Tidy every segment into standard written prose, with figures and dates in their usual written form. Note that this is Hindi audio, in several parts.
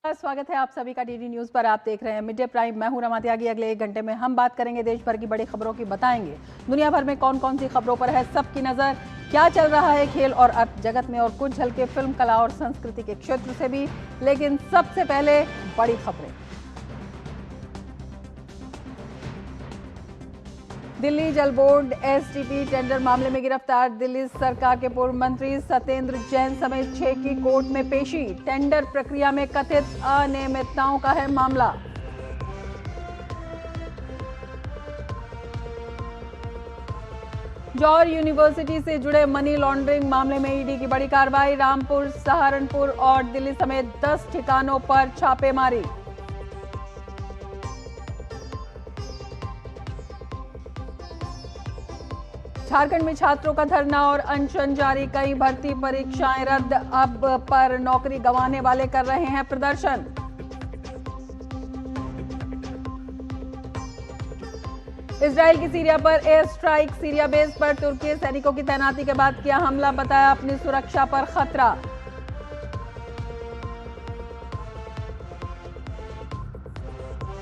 स्वागत है आप सभी का डीडी न्यूज पर। आप देख रहे हैं मिड डे प्राइम। मैं हूं रमा त्यागी। अगले 1 घंटे में हम बात करेंगे देश भर की बड़ी खबरों की, बताएंगे दुनिया भर में कौन कौन सी खबरों पर है सबकी नजर, क्या चल रहा है खेल और अर्थ जगत में, और कुछ झलके फिल्म, कला और संस्कृति के क्षेत्र से भी। लेकिन सबसे पहले बड़ी खबरें। दिल्ली जल बोर्ड एसटीपी टेंडर मामले में गिरफ्तार दिल्ली सरकार के पूर्व मंत्री सत्येंद्र जैन समेत 6 की कोर्ट में पेशी। टेंडर प्रक्रिया में कथित अनियमितताओं का है मामला। जौहर यूनिवर्सिटी से जुड़े मनी लॉन्ड्रिंग मामले में ईडी की बड़ी कार्रवाई। रामपुर, सहारनपुर और दिल्ली समेत 10 ठिकानों पर छापेमारी। झारखंड में छात्रों का धरना और अनशन जारी। कई भर्ती परीक्षाएं रद्द, अब पर नौकरी गंवाने वाले कर रहे हैं प्रदर्शन। इजराइल की सीरिया पर एयर स्ट्राइक। सीरिया बेस पर तुर्की सैनिकों की तैनाती के बाद किया हमला, बताया अपनी सुरक्षा पर खतरा।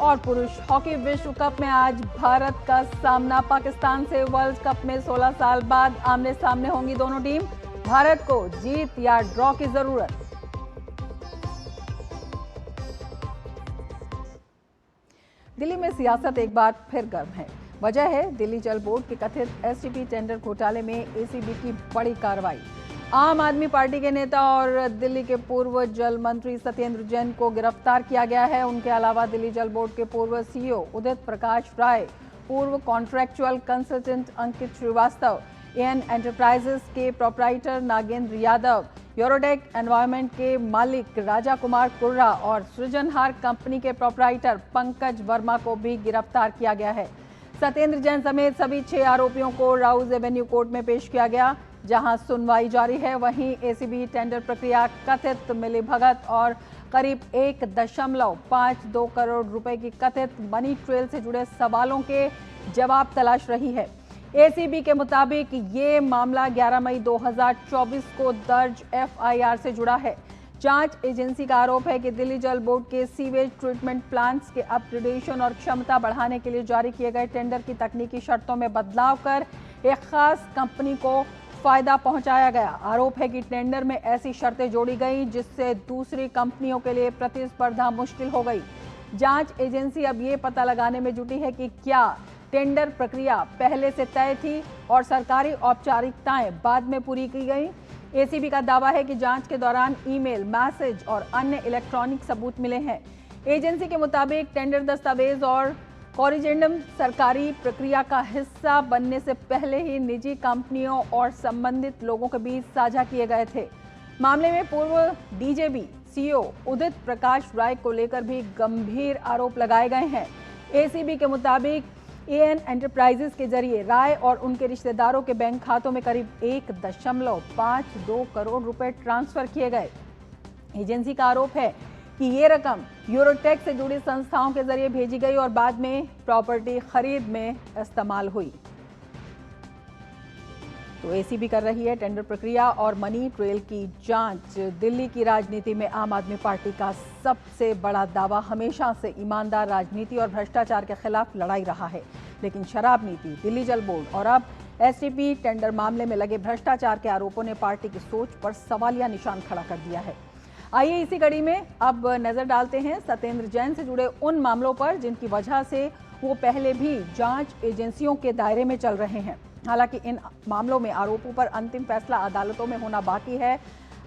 और पुरुष हॉकी विश्व कप में आज भारत का सामना पाकिस्तान से। वर्ल्ड कप में 16 साल बाद आमने सामने होंगी दोनों टीम। भारत को जीत या ड्रॉ की जरूरत। दिल्ली में सियासत एक बार फिर गर्म है। वजह है दिल्ली जल बोर्ड के कथित एसटीपी टेंडर घोटाले में एसीबी की बड़ी कार्रवाई। आम आदमी पार्टी के नेता और दिल्ली के पूर्व जल मंत्री सत्येंद्र जैन को गिरफ्तार किया गया है। उनके अलावा दिल्ली जल बोर्ड के पूर्व सीईओ उदित प्रकाश राय, पूर्व contractual consultant Ankit Srivastava, AN enterprises के proprietor Nagendra Yadav, Eurodec environment के मालिक राजा कुमार कुर्रा और सृजनहार कंपनी के प्रोप्राइटर पंकज वर्मा को भी गिरफ्तार किया गया है। सत्येंद्र जैन समेत सभी 6 आरोपियों को राउज एवेन्यू कोर्ट में पेश किया गया, जहां सुनवाई जारी है। वहीं एसीबी टेंडर प्रक्रिया, कथित मिलीभगत और करीब 1.52 करोड़ रुपए की कथित मनी ट्रेल से जुड़े सवालों के जवाब तलाश रही है। एसीबी के मुताबिक ये मामला 11 मई 2024 को दर्ज एफआईआर से जुड़ा है। जांच एजेंसी का आरोप है कि दिल्ली जल बोर्ड के सीवेज ट्रीटमेंट प्लांट्स के अपग्रेडेशन और क्षमता बढ़ाने के लिए जारी किए गए टेंडर की तकनीकी शर्तों में बदलाव कर एक खास कंपनी को फायदा पहुंचाया गया। आरोप है कि टेंडर में ऐसी शर्तें जोड़ी गई जिससे दूसरी कंपनियों के लिए प्रतिस्पर्धा मुश्किल हो गई। जांच एजेंसी अब ये पता लगाने में जुटी है कि क्या टेंडर प्रक्रिया पहले से तय थी और सरकारी औपचारिकताएं बाद में पूरी की गई। एसीबी का दावा है कि जांच के दौरान ईमेल, मैसेज और अन्य इलेक्ट्रॉनिक सबूत मिले हैं। एजेंसी के मुताबिक टेंडर दस्तावेज और कॉरिजेंडम सरकारी प्रक्रिया का हिस्सा बनने से पहले ही निजी कंपनियों और संबंधित लोगों के बीच साझा किए गए थे। मामले में पूर्व डीजेबी सीईओ उदित प्रकाश राय को लेकर भी गंभीर आरोप लगाए गए हैं। एसीबी के मुताबिक एएन एंटरप्राइजेस के जरिए राय और उनके रिश्तेदारों के बैंक खातों में करीब 1.52 करोड़ रुपए ट्रांसफर किए गए। एजेंसी का आरोप है कि ये रकम यूरोटेक से जुड़ी संस्थाओं के जरिए भेजी गई और बाद में प्रॉपर्टी खरीद में इस्तेमाल हुई। तो एसीबी कर रही है टेंडर प्रक्रिया और मनी ट्रेल की जांच। दिल्ली की राजनीति में आम आदमी पार्टी का सबसे बड़ा दावा हमेशा से ईमानदार राजनीति और भ्रष्टाचार के खिलाफ लड़ाई रहा है। लेकिन शराब नीति, दिल्ली जल बोर्ड और अब एसटीपी टेंडर मामले में लगे भ्रष्टाचार के आरोपों ने पार्टी की सोच पर सवालिया निशान खड़ा कर दिया है। आइए इसी कड़ी में अब नजर डालते हैं सत्येंद्र जैन से जुड़े उन मामलों पर जिनकी वजह से वो पहले भी जांच एजेंसियों के दायरे में चल रहे हैं। हालांकि इन मामलों में आरोपों पर अंतिम फैसला अदालतों में होना बाकी है।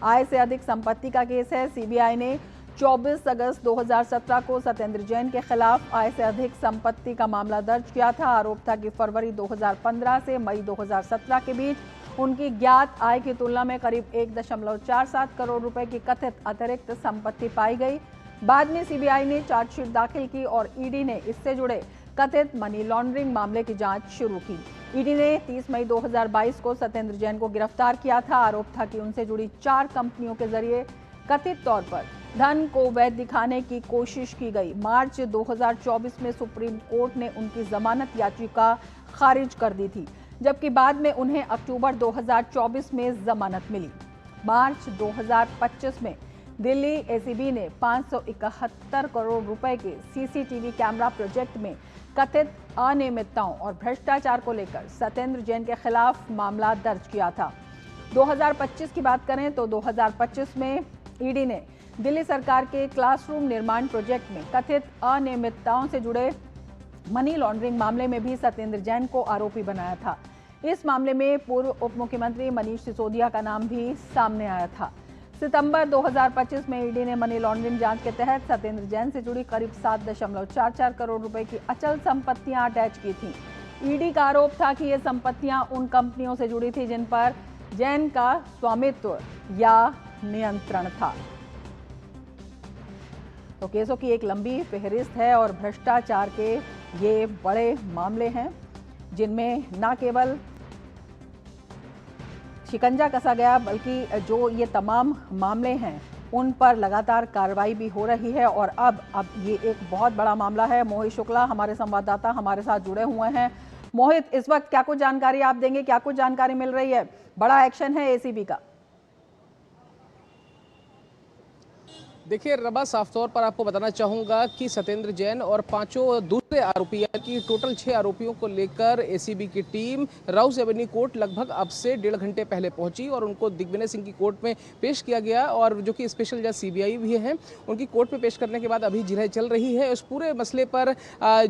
आय से अधिक संपत्ति का केस है। सीबीआई ने 24 अगस्त 2017 को सत्येंद्र जैन के खिलाफ आय से अधिक संपत्ति का मामला दर्ज किया था। आरोप था कि फरवरी 2015 से मई 2017 के बीच उनकी ज्ञात आय की तुलना में करीब 1.47 करोड़ रुपए की कथित अतिरिक्त संपत्ति पाई गई। बाद में सीबीआई ने चार्जशीट दाखिल की और ईडी ने इससे जुड़े कथित मनी लॉन्ड्रिंग मामले की जांच शुरू की। ईडी ने 30 मई 2022 को सत्येंद्र जैन को गिरफ्तार किया था। आरोप था कि उनसे जुड़ी 4 कंपनियों के जरिए कथित तौर पर धन को वैध दिखाने की कोशिश की गई। मार्च 2024 में सुप्रीम कोर्ट ने उनकी जमानत याचिका खारिज कर दी थी, जबकि बाद में उन्हें अक्टूबर 2024 में जमानत मिली। मार्च 2025 में दिल्ली एसीबी ने 571 करोड़ रुपए के सीसीटीवी कैमरा प्रोजेक्ट में कथित अनियमितताओं और भ्रष्टाचार को लेकर सत्येंद्र जैन के खिलाफ मामला दर्ज किया था। 2025 की बात करें तो 2025 में ईडी ने दिल्ली सरकार के क्लासरूम निर्माण प्रोजेक्ट में कथित अनियमितताओं से जुड़े मनी लॉन्ड्रिंग मामले में भी सत्येंद्र जैन को आरोपी बनाया था। इस मामले में पूर्व उप मुख्यमंत्री मनीष सिसोदिया का नाम भी सामने आया था। सितंबर 2025 में ईडी ने मनी लॉन्ड्रिंग जांच के तहत सत्येंद्र जैन से जुड़ी करीब 7.44 करोड़ रुपए की अचल संपत्तियां अटैच की थी। ईडी का आरोप था कि ये संपत्तियां उन कंपनियों से जुड़ी थी जिन पर जैन का स्वामित्व या नियंत्रण था। तो केसों की एक लंबी फहरिस्त है और भ्रष्टाचार के ये बड़े मामले हैं जिनमें न केवल शिकंजा कसा गया बल्कि जो ये तमाम मामले हैं उन पर लगातार कार्रवाई भी हो रही है। और अब ये एक बहुत बड़ा मामला है। मोहित शुक्ला हमारे संवाददाता हमारे साथ जुड़े हुए हैं। मोहित, इस वक्त क्या कुछ जानकारी आप देंगे, क्या कुछ जानकारी मिल रही है? बड़ा एक्शन है एसीबी का। देखिए रबा, साफ तौर पर आपको बताना चाहूँगा कि सत्येंद्र जैन और 5 दूसरे आरोपी की टोटल 6 आरोपियों को लेकर एसीबी की टीम राउस एवेन्यू कोर्ट लगभग अब से 1.5 घंटे पहले पहुंची और उनको दिग्विजय सिंह की कोर्ट में पेश किया गया। और जो कि स्पेशल जज सीबीआई भी हैं, उनकी कोर्ट में पेश करने के बाद अभी जिरह चल रही है। उस पूरे मसले पर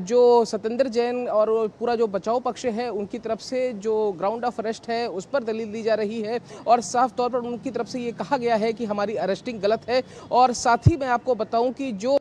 जो सत्येंद्र जैन और पूरा जो बचाव पक्ष है उनकी तरफ से जो ग्राउंड ऑफ अरेस्ट है उस पर दलील दी जा रही है और साफ तौर पर उनकी तरफ से ये कहा गया है कि हमारी अरेस्टिंग गलत है। और साथ ही मैं आपको बताऊं कि जो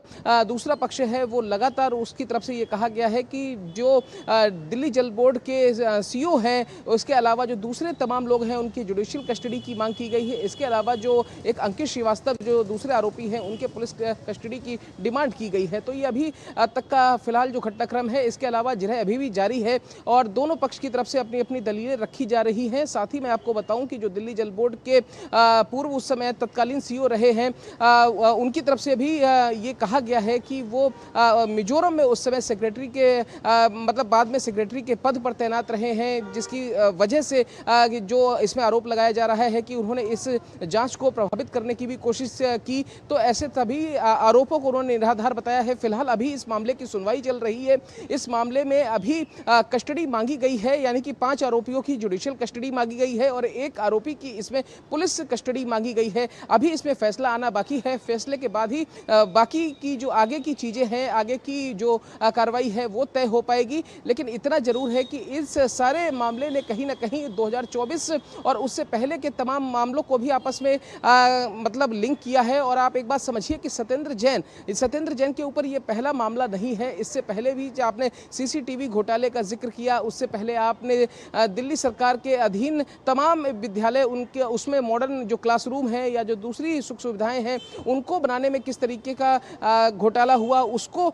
दूसरा पक्ष है वो लगातार उसकी तरफ से ये कहा गया है कि जो दिल्ली जल बोर्ड के सीईओ हैं, उसके अलावा जो दूसरे तमाम लोग हैं उनकी जुडिशियल कस्टडी की मांग की गई है। इसके अलावा जो एक अंकित श्रीवास्तव जो दूसरे आरोपी हैं उनके पुलिस कस्टडी की डिमांड की गई है। तो ये अभी तक का फिलहाल जो घटनाक्रम है, इसके अलावा जिरह अभी भी जारी है और दोनों पक्ष की तरफ से अपनी अपनी दलीलें रखी जा रही हैं। साथ ही मैं आपको बताऊं कि जो दिल्ली जल बोर्ड के पूर्व उस समय तत्कालीन सीईओ रहे हैं, उनकी तरफ से भी ये कहा गया है कि वो मिजोरम में उस समय सेक्रेटरी के मतलब बाद में सेक्रेटरी के पद पर तैनात रहे हैं, जिसकी वजह से जो इसमें आरोप लगाया जा रहा है कि उन्होंने इस जांच को प्रभावित करने की भी कोशिश की। तो ऐसे तभी आरोपों को उन्होंने निराधार बताया है। फिलहाल अभी इस मामले की सुनवाई चल रही है। इस मामले में अभी कस्टडी मांगी गई है, यानी कि 5 आरोपियों की जुडिशियल कस्टडी मांगी गई है और 1 आरोपी की इसमें पुलिस कस्टडी मांगी गई है। अभी इसमें फैसला आना बाकी है। फैसले के बाद ही बाकी की जो आगे की चीजें हैं, आगे की जो कार्रवाई है वो तय हो पाएगी। लेकिन इतना जरूर है कि इस सारे मामले ने कहीं ना कहीं 2024 और उससे पहले के तमाम मामलों को भी आपस में मतलब लिंक किया है। और आप एक बात समझिए कि सत्येंद्र जैन के ऊपर ये पहला मामला नहीं है। इससे पहले भी जो आपने सीसीटीवी घोटाले का जिक्र किया, उससे पहले आपने दिल्ली सरकार के अधीन तमाम विद्यालय उनके उसमें मॉडर्न जो क्लासरूम है या जो दूसरी सुख सुविधाएं हैं उनको बनाने में किस तरीके का घोटाला हुआ उसको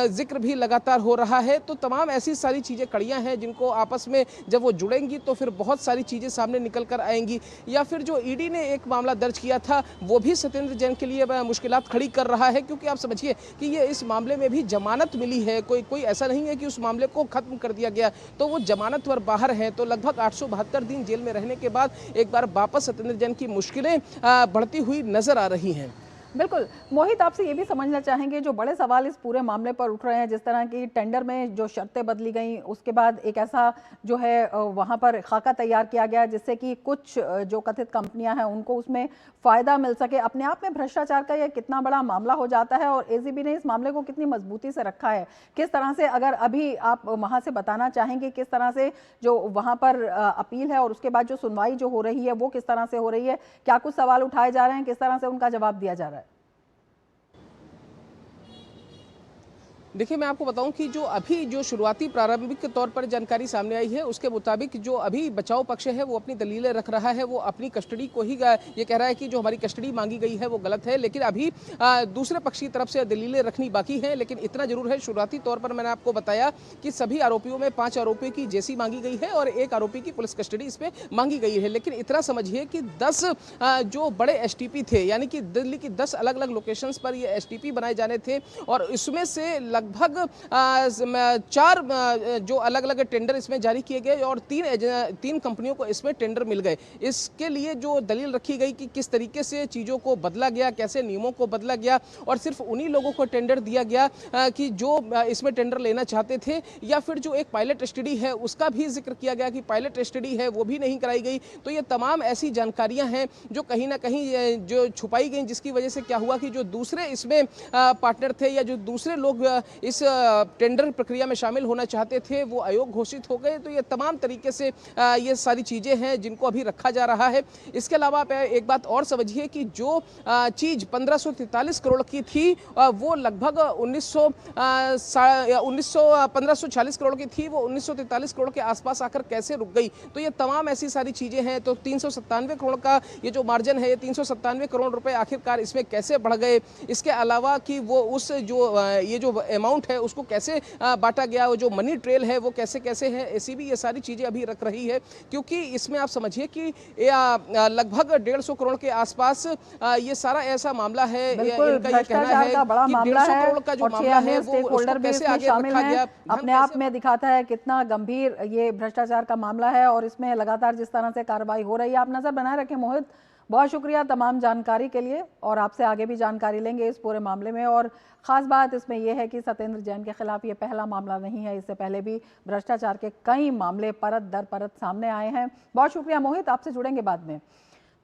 जिक्र भी लगातार हो रहा है। तो तमाम ऐसी सारी चीज़ें कड़ियाँ हैं जिनको आपस में जब वो जुड़ेंगी तो फिर बहुत सारी चीज़ें सामने निकल कर आएंगी। या फिर जो ईडी ने एक मामला दर्ज किया था वो भी सत्येंद्र जैन के लिए मुश्किलात खड़ी कर रहा है, क्योंकि आप समझिए कि ये इस मामले में भी जमानत मिली है। कोई ऐसा नहीं है कि उस मामले को खत्म कर दिया गया, तो वो जमानत पर बाहर है। तो लगभग 872 दिन जेल में रहने के बाद एक बार वापस सत्येंद्र जैन की मुश्किलें बढ़ती हुई नजर आ रही हैं। बिल्कुल मोहित, आपसे ये भी समझना चाहेंगे, जो बड़े सवाल इस पूरे मामले पर उठ रहे हैं, जिस तरह की टेंडर में जो शर्तें बदली गई, उसके बाद एक ऐसा जो है वहाँ पर खाका तैयार किया गया जिससे कि कुछ जो कथित कंपनियां हैं उनको उसमें फ़ायदा मिल सके। अपने आप में भ्रष्टाचार का यह कितना बड़ा मामला हो जाता है और एसीबी ने इस मामले को कितनी मजबूती से रखा है, किस तरह से, अगर अभी आप वहाँ से बताना चाहेंगे, किस तरह से जो वहाँ पर अपील है और उसके बाद जो सुनवाई जो हो रही है वो किस तरह से हो रही है, क्या कुछ सवाल उठाए जा रहे हैं, किस तरह से उनका जवाब दिया जा रहा है? देखिए मैं आपको बताऊं कि जो अभी जो शुरुआती प्रारंभिक तौर पर जानकारी सामने आई है उसके मुताबिक जो अभी बचाव पक्ष है वो अपनी दलीलें रख रहा है। वो अपनी कस्टडी को ही ये कह रहा है कि जो हमारी कस्टडी मांगी गई है वो गलत है। लेकिन अभी दूसरे पक्ष की तरफ से दलीलें रखनी बाकी हैं। लेकिन इतना जरूर है, शुरुआती तौर पर मैंने आपको बताया कि सभी आरोपियों में 5 आरोपियों की जेसी मांगी गई है और 1 आरोपी की पुलिस कस्टडी इसमें मांगी गई है। लेकिन इतना समझिए कि 10 जो बड़े एसटीपी थे, यानी कि दिल्ली की 10 अलग अलग लोकेशंस पर ये एसटीपी बनाए जाने थे और इसमें से लगभग 4 जो अलग अलग टेंडर इसमें जारी किए गए और 3 कंपनियों को इसमें टेंडर मिल गए। इसके लिए जो दलील रखी गई कि किस तरीके से चीज़ों को बदला गया, कैसे नियमों को बदला गया और सिर्फ उन्हीं लोगों को टेंडर दिया गया कि जो इसमें टेंडर लेना चाहते थे, या फिर जो एक पायलट स्टडी है उसका भी जिक्र किया गया कि पायलट स्टडी है वो भी नहीं कराई गई। तो ये तमाम ऐसी जानकारियां हैं जो कहीं ना कहीं जो छुपाई गई, जिसकी वजह से क्या हुआ कि जो दूसरे इसमें पार्टनर थे या जो दूसरे लोग इस टेंडर प्रक्रिया में शामिल होना चाहते थे वो अयोग्य घोषित हो गए। तो ये तमाम तरीके से ये सारी चीज़ें हैं जिनको अभी रखा जा रहा है। इसके अलावा आप एक बात और समझिए कि जो चीज़ 1543 करोड़ की थी वो लगभग 1540 करोड़ की थी, वो 1943 करोड़ के आसपास आकर कैसे रुक गई। तो ये तमाम ऐसी सारी चीज़ें हैं। तो 397 करोड़ का ये जो मार्जिन है, ये 397 करोड़ रुपए आखिरकार इसमें कैसे बढ़ गए। इसके अलावा कि वो उस जो ये जो अमाउंट है उसको कैसे बांटा गया, वो जो मनी ट्रेल है वो कैसे कैसे है, एसीबी ये सारी चीज़ें अभी रख रही है। क्योंकि इसमें आप समझिए कि लगभग 150 करोड़ के आसपास ये सारा ऐसा मामला है। इनका ये कहना है कि 150 करोड़ का जो मामला है वो उसको कैसे आगे रखा गया, अपने आप में दिखाता है कितना गंभीर ये भ्रष्टाचार का मामला है और इसमें लगातार जिस तरह से कार्रवाई हो रही है। आप नजर बनाए रखें मोहित, बहुत शुक्रिया तमाम जानकारी के लिए और आपसे आगे भी जानकारी लेंगे इस पूरे मामले में। और ख़ास बात इसमें यह है कि सत्येंद्र जैन के खिलाफ ये पहला मामला नहीं है, इससे पहले भी भ्रष्टाचार के कई मामले परत दर परत सामने आए हैं। बहुत शुक्रिया मोहित, आपसे जुड़ेंगे बाद में।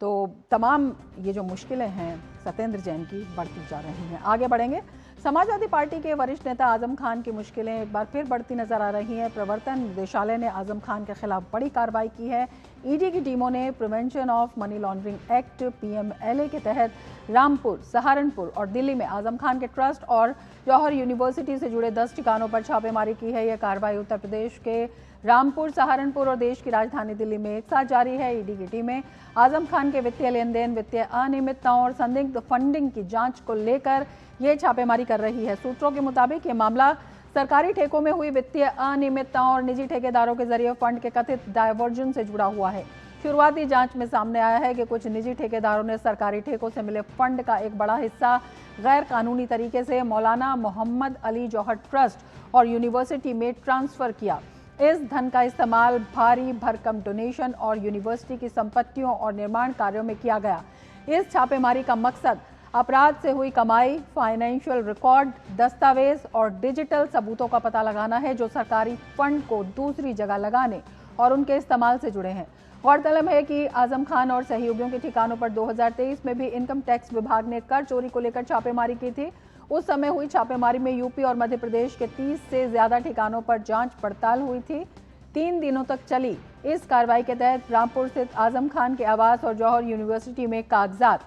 तो तमाम ये जो मुश्किलें हैं सत्येंद्र जैन की बढ़ती जा रही हैं। आगे बढ़ेंगे। समाजवादी पार्टी के वरिष्ठ नेता आजम खान की मुश्किलें एक बार फिर बढ़ती नजर आ रही हैं। प्रवर्तन निदेशालय ने आजम खान के खिलाफ बड़ी कार्रवाई की है। ईडी की टीमों ने prevention of money laundering act PMLA के तहत रामपुर, सहारनपुर और दिल्ली में आजम खान के ट्रस्ट और जौहर यूनिवर्सिटी से जुड़े 10 ठिकानों पर छापेमारी की है। यह कार्रवाई उत्तर प्रदेश के रामपुर, सहारनपुर और देश की राजधानी दिल्ली में एक साथ जारी है। ईडी की टीमें आजम खान के वित्तीय लेन देन, वित्तीय अनियमितताओं और संदिग्ध फंडिंग की जांच को लेकर ये छापेमारी कर रही है। सूत्रों के मुताबिक ये मामला सरकारी ठेकों में हुई वित्तीय अनियमितताओं और निजी ठेकेदारों के जरिए फंड के कथित डायवर्जन से जुड़ा हुआ है। शुरुआती जांच में सामने आया है कि कुछ निजी ठेकेदारों ने सरकारी ठेकों से मिले फंड का एक बड़ा हिस्सा गैर कानूनी तरीके से मौलाना मोहम्मद अली जौहर ट्रस्ट और यूनिवर्सिटी में ट्रांसफर किया। इस धन का इस्तेमाल भारी भरकम डोनेशन और यूनिवर्सिटी की संपत्तियों और निर्माण कार्यों में किया गया। इस छापेमारी का मकसद अपराध से हुई कमाई, फाइनेंशियल रिकॉर्ड, दस्तावेज और डिजिटल सबूतों का पता लगाना है जो सरकारी फंड को दूसरी जगह लगाने और उनके इस्तेमाल से जुड़े हैं। गौरतलब है कि आजम खान और सहयोगियों के ठिकानों पर 2023 में भी इनकम टैक्स विभाग ने कर चोरी को लेकर छापेमारी की थी। उस समय हुई छापेमारी में यूपी और मध्य प्रदेश के 30 से ज्यादा ठिकानों पर जांच पड़ताल हुई थी। 3 दिनों तक चली इस कार्रवाई के तहत रामपुर स्थित आजम खान के आवास और जौहर यूनिवर्सिटी में कागजात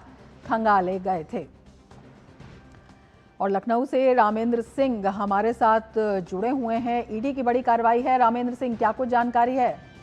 खंगाले गए थे। और लखनऊ से रामेंद्र सिंह हमारे साथ जुड़े हुए हैं। ईडी की बड़ी कार्रवाई है। रामेंद्र सिंह, क्या कुछ जानकारी है?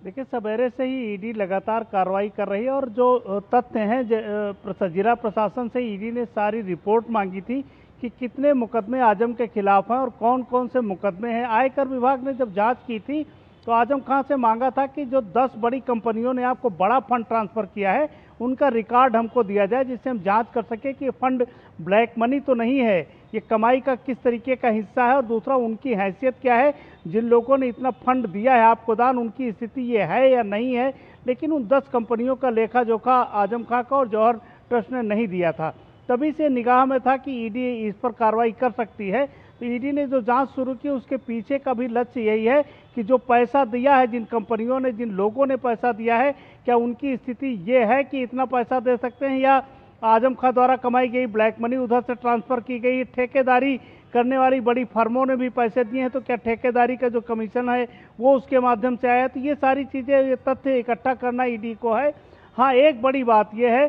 देखिए, सवेरे से ही ईडी लगातार कार्रवाई कर रही है और जो तथ्य हैं, जिला प्रशासन से ईडी ने सारी रिपोर्ट मांगी थी कि कितने मुकदमे आजम के खिलाफ हैं और कौन कौन से मुकदमे हैं। आयकर विभाग ने जब जांच की थी तो आजम खान से मांगा था कि जो 10 बड़ी कंपनियों ने आपको बड़ा फंड ट्रांसफ़र किया है उनका रिकॉर्ड हमको दिया जाए, जिससे हम जांच कर सके कि ये फंड ब्लैक मनी तो नहीं है, ये कमाई का किस तरीके का हिस्सा है और दूसरा उनकी हैसियत क्या है, जिन लोगों ने इतना फंड दिया है आपको दान, उनकी स्थिति ये है या नहीं है। लेकिन उन 10 कंपनियों का लेखा जोखा आजम खान का और जौहर ट्रस्ट ने नहीं दिया था। तभी से निगाह में था कि ईडी इस पर कार्रवाई कर सकती है। तो ईडी ने जो जांच शुरू की उसके पीछे का भी लक्ष्य यही है कि जो पैसा दिया है, जिन कंपनियों ने, जिन लोगों ने पैसा दिया है, क्या उनकी स्थिति ये है कि इतना पैसा दे सकते हैं या आजम खान द्वारा कमाई गई ब्लैक मनी उधर से ट्रांसफ़र की गई। ठेकेदारी करने वाली बड़ी फर्मों ने भी पैसे दिए हैं, तो क्या ठेकेदारी का जो कमीशन है वो उसके माध्यम से आया। तो ये सारी चीज़ें, ये तथ्य इकट्ठा करना ईडी को है। हाँ, एक बड़ी बात यह है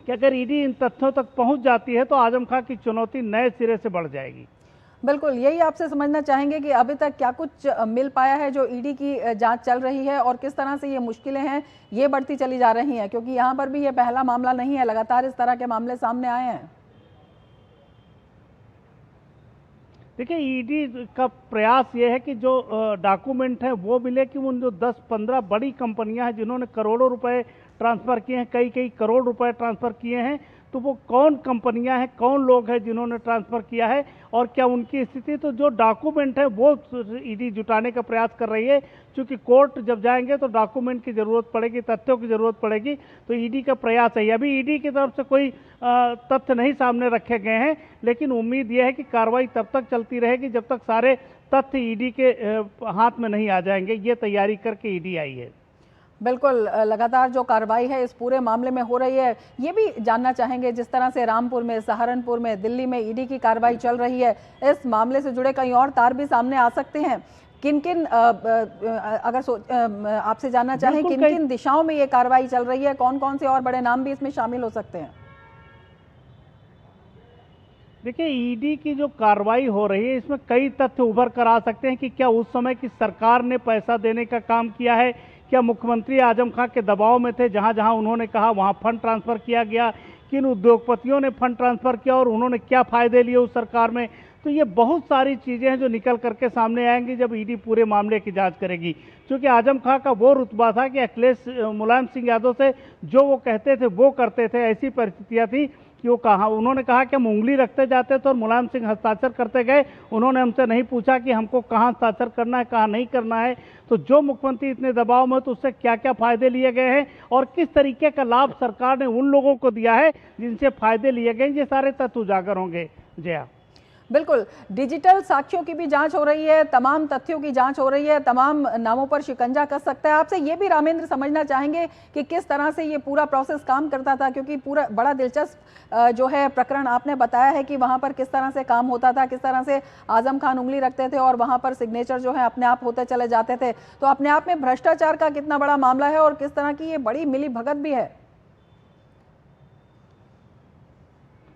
कि अगर ईडी इन तथ्यों तक पहुंच जाती है तो आजम खान की चुनौती नए सिरे से बढ़ जाएगी। बिल्कुल, यही आपसे समझना चाहेंगे कि अभी तक क्या कुछ मिल पाया है जो ईडी की जांच चल रही है और किस तरह से ये मुश्किलें हैं ये बढ़ती चली जा रही हैं, क्योंकि यहाँ पर भी ये पहला मामला नहीं है, लगातार इस तरह के मामले सामने आए हैं। देखिए, ईडी का प्रयास ये है कि जो डॉक्यूमेंट है वो मिले कि उन जो 10-15 बड़ी कंपनियां हैं जिन्होंने करोड़ों रुपए ट्रांसफ़र किए हैं, कई करोड़ रुपए ट्रांसफ़र किए हैं, तो वो कौन कंपनियां हैं, कौन लोग हैं जिन्होंने ट्रांसफ़र किया है और क्या उनकी स्थिति, तो जो डॉक्यूमेंट है वो ईडी जुटाने का प्रयास कर रही है। क्योंकि कोर्ट जब जाएंगे तो डॉक्यूमेंट की ज़रूरत पड़ेगी, तथ्यों की ज़रूरत पड़ेगी, तो ईडी का प्रयास है। अभी ईडी की तरफ से कोई तथ्य नहीं सामने रखे गए हैं, लेकिन उम्मीद यह है कि कार्रवाई तब तक चलती रहेगी जब तक सारे तथ्य ईडी के हाथ में नहीं आ जाएंगे। ये तैयारी करके ईडी आई है। बिल्कुल, लगातार जो कार्रवाई है इस पूरे मामले में हो रही है, ये भी जानना चाहेंगे जिस तरह से रामपुर में, सहारनपुर में, दिल्ली में ईडी की कार्रवाई चल रही है, इस मामले से जुड़े कई और तार भी सामने आ सकते हैं। किन किन अगर आपसे जानना चाहें किन किन दिशाओं में ये कार्रवाई चल रही है, कौन कौन से और बड़े नाम भी इसमें शामिल हो सकते हैं? देखिए, ईडी की जो कार्रवाई हो रही है इसमें कई तथ्य उभर कर आ सकते हैं कि क्या उस समय की सरकार ने पैसा देने का काम किया है, क्या मुख्यमंत्री आजम खां के दबाव में थे, जहां जहां उन्होंने कहा वहां फंड ट्रांसफ़र किया गया, किन उद्योगपतियों ने फंड ट्रांसफ़र किया और उन्होंने क्या फ़ायदे लिए उस सरकार में। तो ये बहुत सारी चीज़ें हैं जो निकल करके सामने आएंगी जब ईडी पूरे मामले की जांच करेगी। क्योंकि आजम खां का वो रुतबा था कि अखिलेश मुलायम सिंह यादव से जो वो कहते थे वो करते थे, ऐसी परिस्थितियाँ थी कि वो कहा, उन्होंने कहा कि हम उंगली रखते जाते थे और मुलायम सिंह हस्ताक्षर करते गए। उन्होंने हमसे नहीं पूछा कि हमको कहाँ हस्ताक्षर करना है, कहाँ नहीं करना है। तो जो मुख्यमंत्री इतने दबाव में, तो उससे क्या क्या फ़ायदे लिए गए हैं और किस तरीके का लाभ सरकार ने उन लोगों को दिया है जिनसे फ़ायदे लिए गए, ये सारे तथ्य उजागर होंगे। जया, बिल्कुल, डिजिटल साक्ष्यों की भी जांच हो रही है, तमाम तथ्यों की जांच हो रही है, तमाम नामों पर शिकंजा कस सकता है। आपसे ये भी रामेंद्र समझना चाहेंगे कि किस तरह से ये पूरा प्रोसेस काम करता था, क्योंकि पूरा बड़ा दिलचस्प जो है प्रकरण आपने बताया है कि वहां पर किस तरह से काम होता था, किस तरह से आजम खान उंगली रखते थे और वहां पर सिग्नेचर जो है अपने आप होते चले जाते थे। तो अपने आप में भ्रष्टाचार का कितना बड़ा मामला है और किस तरह की ये बड़ी मिली भगत भी है।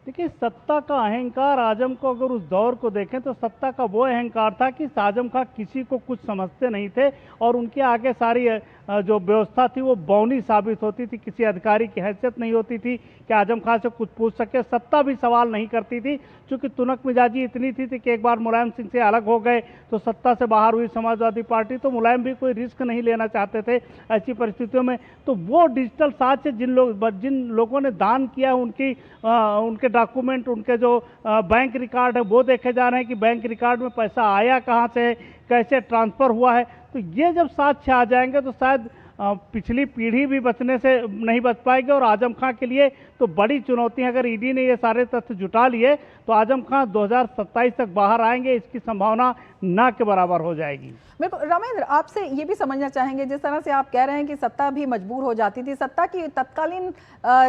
देखिए, सत्ता का अहंकार, आजम को अगर उस दौर को देखें तो सत्ता का वो अहंकार था कि आजम खां किसी को कुछ समझते नहीं थे और उनके आगे सारी जो व्यवस्था थी वो बौनी साबित होती थी। किसी अधिकारी की हैसियत नहीं होती थी कि आजम खां से कुछ पूछ सके। सत्ता भी सवाल नहीं करती थी, क्योंकि तुनक मिजाजी इतनी थी कि एक बार मुलायम सिंह से अलग हो गए तो सत्ता से बाहर हुई समाजवादी पार्टी, तो मुलायम भी कोई रिस्क नहीं लेना चाहते थे ऐसी परिस्थितियों में। तो वो डिजिटल साक्ष्य जिन लोगों ने दान किया है उनके डॉक्यूमेंट, उनके जो बैंक रिकॉर्ड है वो देखे जा रहे हैं कि बैंक रिकॉर्ड में पैसा आया कहाँ से, कैसे ट्रांसफ़र हुआ है। तो ये जब साक्ष्य आ जाएंगे तो शायद पिछली पीढ़ी भी बचने से नहीं बच पाएगी और आजम खां के लिए तो बड़ी चुनौती है। अगर ईडी ने ये सारे तथ्य जुटा लिए तो आजम खां 2027 तक बाहर आएंगे, इसकी संभावना ना के बराबर हो जाएगी। बिल्कुल रामेंद्र, आपसे ये भी समझना चाहेंगे, जिस तरह से आप कह रहे हैं कि सत्ता भी मजबूर हो जाती थी, सत्ता की तत्कालीन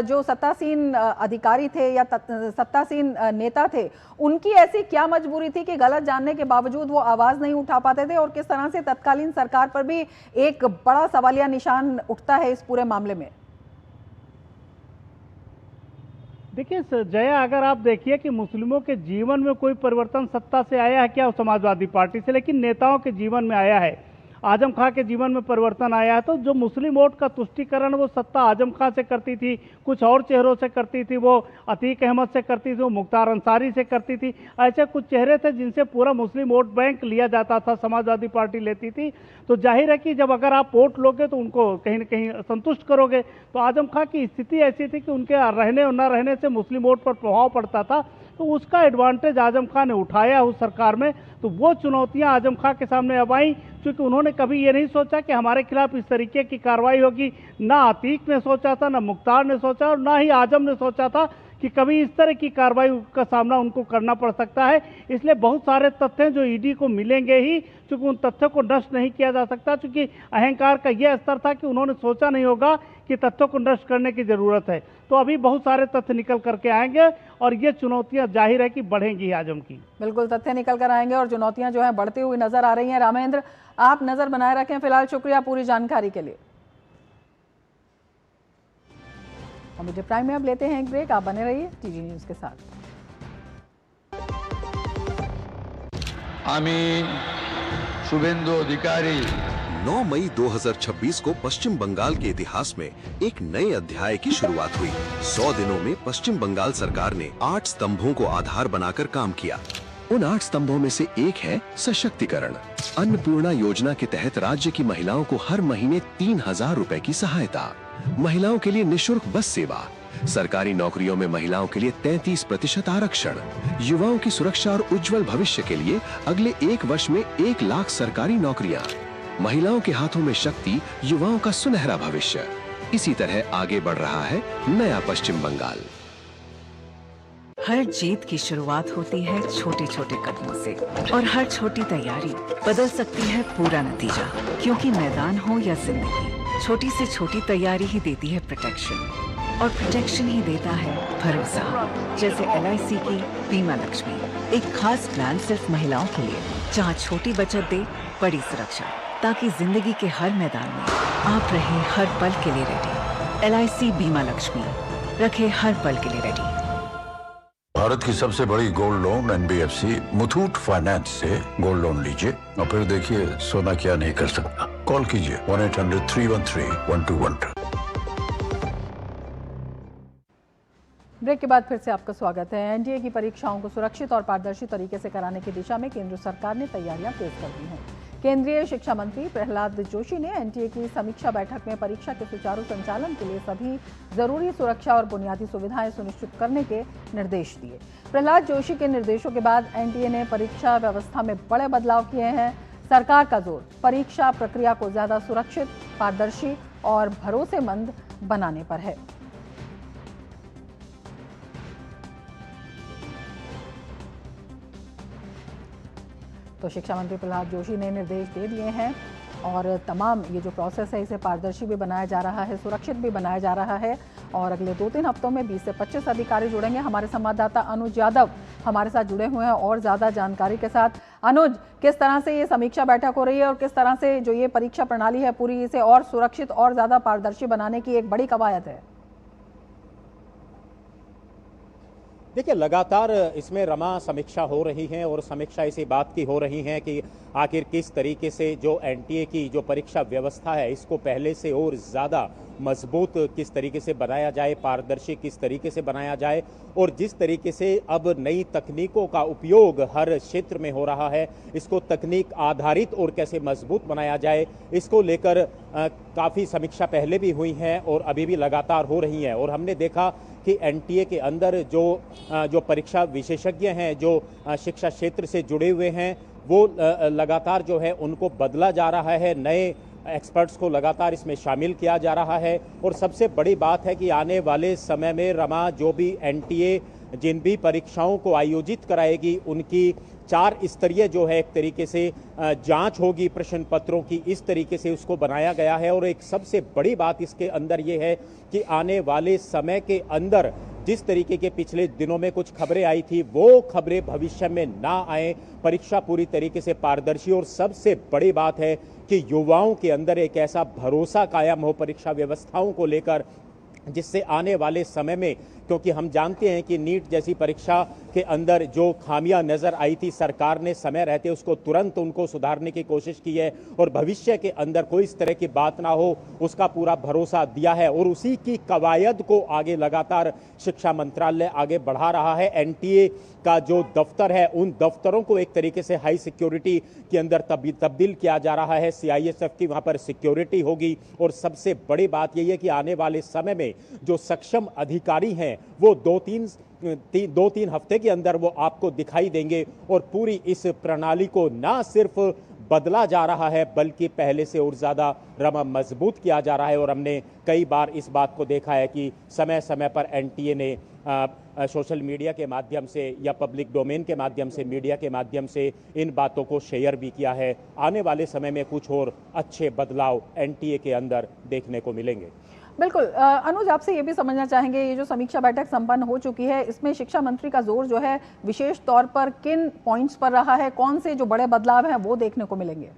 जो सत्तासीन अधिकारी थे या सत्तासीन नेता थे, उनकी ऐसी क्या मजबूरी थी कि गलत जानने के बावजूद वो आवाज़ नहीं उठा पाते थे और किस तरह से तत्कालीन सरकार पर भी एक बड़ा सवालिया निशान उठता है इस पूरे मामले में? देखिए जया, अगर आप देखिए कि मुस्लिमों के जीवन में कोई परिवर्तन सत्ता से आया है क्या, समाजवादी पार्टी से, लेकिन नेताओं के जीवन में आया है। आजम खां के जीवन में परिवर्तन आया है। तो जो मुस्लिम वोट का तुष्टीकरण वो सत्ता आजम खां से करती थी, कुछ और चेहरों से करती थी, वो अतीक अहमद से करती थी, वो मुख्तार अंसारी से करती थी। ऐसे कुछ चेहरे थे जिनसे पूरा मुस्लिम वोट बैंक लिया जाता था, समाजवादी पार्टी लेती थी। तो जाहिर है कि जब अगर आप वोट लोगे तो उनको कहीं ना कहीं संतुष्ट करोगे। तो आजम खां की स्थिति ऐसी थी कि उनके रहने और न रहने से मुस्लिम वोट पर प्रभाव पड़ता था। तो उसका एडवांटेज आजम खां ने उठाया उस सरकार में। तो वो चुनौतियां आजम खां के सामने अब आई, क्योंकि उन्होंने कभी ये नहीं सोचा कि हमारे खिलाफ इस तरीके की कार्रवाई होगी। ना अतीक ने सोचा था, ना मुख्तार ने सोचा और ना ही आजम ने सोचा था कि कभी इस तरह की कार्रवाई का सामना उनको करना पड़ सकता है। इसलिए बहुत सारे तथ्य जो ईडी को मिलेंगे ही, क्योंकि उन तथ्यों को नष्ट नहीं किया जा सकता, क्योंकि अहंकार का यह स्तर था कि उन्होंने सोचा नहीं होगा कि तथ्यों को नष्ट करने की जरूरत है। तो अभी बहुत सारे तथ्य निकल करके आएंगे और ये चुनौतियां जाहिर है कि बढ़ेंगी आजम की। बिल्कुल, तथ्य निकल कर आएंगे और चुनौतियां जो है बढ़ती हुई नजर आ रही हैं। रामेंद्र, आप नजर बनाए रखें। फिलहाल शुक्रिया पूरी जानकारी के लिए। मीडिया प्राइम में अब लेते हैं एक ब्रेक, आप बने रहिए टीजी न्यूज के साथ। आमी शुभेंदु अधिकारी। 9 मई 2026 को पश्चिम बंगाल के इतिहास में एक नए अध्याय की शुरुआत हुई। 100 दिनों में पश्चिम बंगाल सरकार ने 8 स्तंभों को आधार बनाकर काम किया। उन 8 स्तंभों में से एक है सशक्तिकरण। अन्नपूर्णा योजना के तहत राज्य की महिलाओं को हर महीने 3000 रुपए की सहायता, महिलाओं के लिए निशुल्क बस सेवा, सरकारी नौकरियों में महिलाओं के लिए 33% आरक्षण, युवाओं की सुरक्षा और उज्जवल भविष्य के लिए अगले 1 वर्ष में 1 लाख सरकारी नौकरियां, महिलाओं के हाथों में शक्ति, युवाओं का सुनहरा भविष्य। इसी तरह आगे बढ़ रहा है नया पश्चिम बंगाल। हर जीत की शुरुआत होती है छोटे छोटे कदमों से और हर छोटी तैयारी बदल सकती है पूरा नतीजा। क्योंकि मैदान हो या जिंदगी, छोटी से छोटी तैयारी ही देती है प्रोटेक्शन और प्रोटेक्शन ही देता है भरोसा। जैसे LIC की बीमा लक्ष्मी, एक खास प्लान सिर्फ महिलाओं के लिए जहां छोटी बचत दे बड़ी सुरक्षा, ताकि जिंदगी के हर मैदान में आप रहे हर पल के लिए रेडी। LIC बीमा लक्ष्मी, रखे हर पल के लिए रेडी। भारत की सबसे बड़ी gold loan NBFC Muthoot finance से गोल्ड लोन लीजिए और फिर देखिए सोना क्या नहीं कर सकता। कॉल कीजिए 1-800-313-1212। ब्रेक के बाद फिर से आपका स्वागत है। NDA की परीक्षाओं को सुरक्षित और पारदर्शी तरीके से कराने की दिशा में केंद्र सरकार ने तैयारियां तेज कर दी हैं। केंद्रीय शिक्षा मंत्री प्रहलाद जोशी ने NDA की समीक्षा बैठक में परीक्षा के सुचारू संचालन के लिए सभी जरूरी सुरक्षा और बुनियादी सुविधाएं सुनिश्चित करने के निर्देश दिए। प्रहलाद जोशी के निर्देशों के बाद NDA ने परीक्षा व्यवस्था में बड़े बदलाव किए हैं। सरकार का जोर परीक्षा प्रक्रिया को ज्यादा सुरक्षित, पारदर्शी और भरोसेमंद बनाने पर है। तो शिक्षा मंत्री प्रहलाद जोशी ने निर्देश दे दिए हैं और तमाम ये जो प्रोसेस है इसे पारदर्शी भी बनाया जा रहा है, सुरक्षित भी बनाया जा रहा है। और अगले 2-3 हफ्तों में 20 से 25 अधिकारी जुड़ेंगे। हमारे संवाददाता अनुज यादव हमारे साथ जुड़े हुए हैं और ज़्यादा जानकारी के साथ। अनुज, किस तरह से ये समीक्षा बैठक हो रही है और किस तरह से जो ये परीक्षा प्रणाली है पूरी, इसे और सुरक्षित और ज़्यादा पारदर्शी बनाने की एक बड़ी कवायद है? देखिए, लगातार इसमें रमा समीक्षा हो रही है और समीक्षा इसी बात की हो रही है कि आखिर किस तरीके से जो NTA की जो परीक्षा व्यवस्था है इसको पहले से और ज़्यादा मजबूत किस तरीके से बनाया जाए, पारदर्शी किस तरीके से बनाया जाए और जिस तरीके से अब नई तकनीकों का उपयोग हर क्षेत्र में हो रहा है इसको तकनीक आधारित और कैसे मजबूत बनाया जाए, इसको लेकर काफ़ी समीक्षा पहले भी हुई है और अभी भी लगातार हो रही है। और हमने देखा कि NTA के अंदर जो परीक्षा विशेषज्ञ हैं, जो शिक्षा क्षेत्र से जुड़े हुए हैं, वो लगातार जो है उनको बदला जा रहा है, नए एक्सपर्ट्स को लगातार इसमें शामिल किया जा रहा है। और सबसे बड़ी बात है कि आने वाले समय में रमा जो भी NTA जिन भी परीक्षाओं को आयोजित कराएगी उनकी 4 स्तरीय जो है एक तरीके से जांच होगी प्रश्न पत्रों की, इस तरीके से उसको बनाया गया है। और एक सबसे बड़ी बात इसके अंदर ये है कि आने वाले समय के अंदर जिस तरीके के पिछले दिनों में कुछ खबरें आई थी वो खबरें भविष्य में ना आए, परीक्षा पूरी तरीके से पारदर्शी। और सबसे बड़ी बात है कि युवाओं के अंदर एक ऐसा भरोसा कायम हो परीक्षा व्यवस्थाओं को लेकर जिससे आने वाले समय में, क्योंकि हम जानते हैं कि नीट जैसी परीक्षा के अंदर जो खामियां नजर आई थी, सरकार ने समय रहते उसको तुरंत उनको सुधारने की कोशिश की है और भविष्य के अंदर कोई इस तरह की बात ना हो उसका पूरा भरोसा दिया है। और उसी की कवायद को आगे लगातार शिक्षा मंत्रालय आगे बढ़ा रहा है। NTA का जो दफ्तर है उन दफ्तरों को एक तरीके से हाई सिक्योरिटी के अंदर तब्दील किया जा रहा है। CISF की वहां पर सिक्योरिटी होगी। और सबसे बड़ी बात यही है कि आने वाले समय में जो सक्षम अधिकारी हैं वो 2-3 हफ्ते के अंदर वो आपको दिखाई देंगे। और पूरी इस प्रणाली को ना सिर्फ बदला जा रहा है बल्कि पहले से और ज़्यादा रमा मजबूत किया जा रहा है। और हमने कई बार इस बात को देखा है कि समय समय पर NTA ने सोशल मीडिया के माध्यम से या पब्लिक डोमेन के माध्यम से, मीडिया के माध्यम से इन बातों को शेयर भी किया है। आने वाले समय में कुछ और अच्छे बदलाव NTA के अंदर देखने को मिलेंगे। बिल्कुल अनुज, आपसे ये भी समझना चाहेंगे, ये जो समीक्षा बैठक संपन्न हो चुकी है इसमें शिक्षा मंत्री का जोर जो है विशेष तौर पर किन पॉइंट्स पर रहा है, कौन से जो बड़े बदलाव हैं वो देखने को मिलेंगे?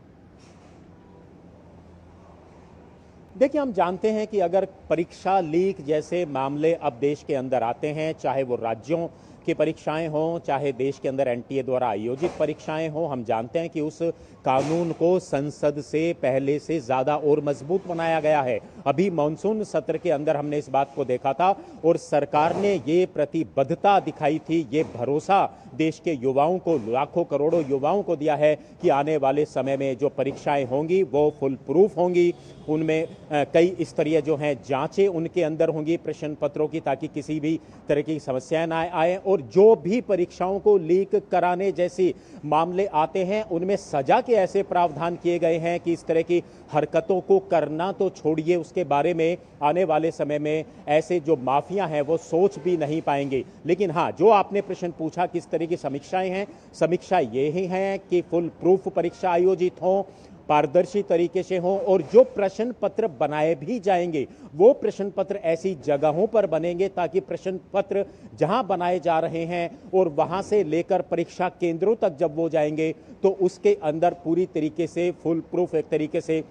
देखिए, हम जानते हैं कि अगर परीक्षा लीक जैसे मामले अब देश के अंदर आते हैं, चाहे वो राज्यों की परीक्षाएं हों, चाहे देश के अंदर एनटीए द्वारा आयोजित परीक्षाएं हों, हम जानते हैं कि उस कानून को संसद से पहले से ज्यादा और मजबूत बनाया गया है। अभी मानसून सत्र के अंदर हमने इस बात को देखा था और सरकार ने ये प्रतिबद्धता दिखाई थी, ये भरोसा देश के युवाओं को, लाखों करोड़ों युवाओं को दिया है कि आने वाले समय में जो परीक्षाएं होंगी वो फुल प्रूफ होंगी। उनमें कई स्तरीय जो हैं जांचें उनके अंदर होंगी प्रश्न पत्रों की, ताकि किसी भी तरह की समस्याएं ना आए। और जो भी परीक्षाओं को लीक कराने जैसे मामले आते हैं उनमें सजा के ऐसे प्रावधान किए गए हैं कि इस तरह की हरकतों को करना तो छोड़िए, उसके बारे में आने वाले समय में ऐसे जो माफिया हैं वो सोच भी नहीं पाएंगे। लेकिन हाँ, जो आपने प्रश्न पूछा किस तरह की समीक्षाएं हैं, समीक्षा ये ही है कि फुल प्रूफ परीक्षा आयोजित हो, पारदर्शी तरीके से हों, और जो प्रश्न पत्र बनाए भी जाएंगे वो प्रश्न पत्र ऐसी जगहों पर बनेंगे ताकि प्रश्न पत्र जहां बनाए जा रहे हैं और वहां से लेकर परीक्षा केंद्रों तक जब वो जाएंगे तो उसके अंदर पूरी तरीके से फुल प्रूफ एक तरीके से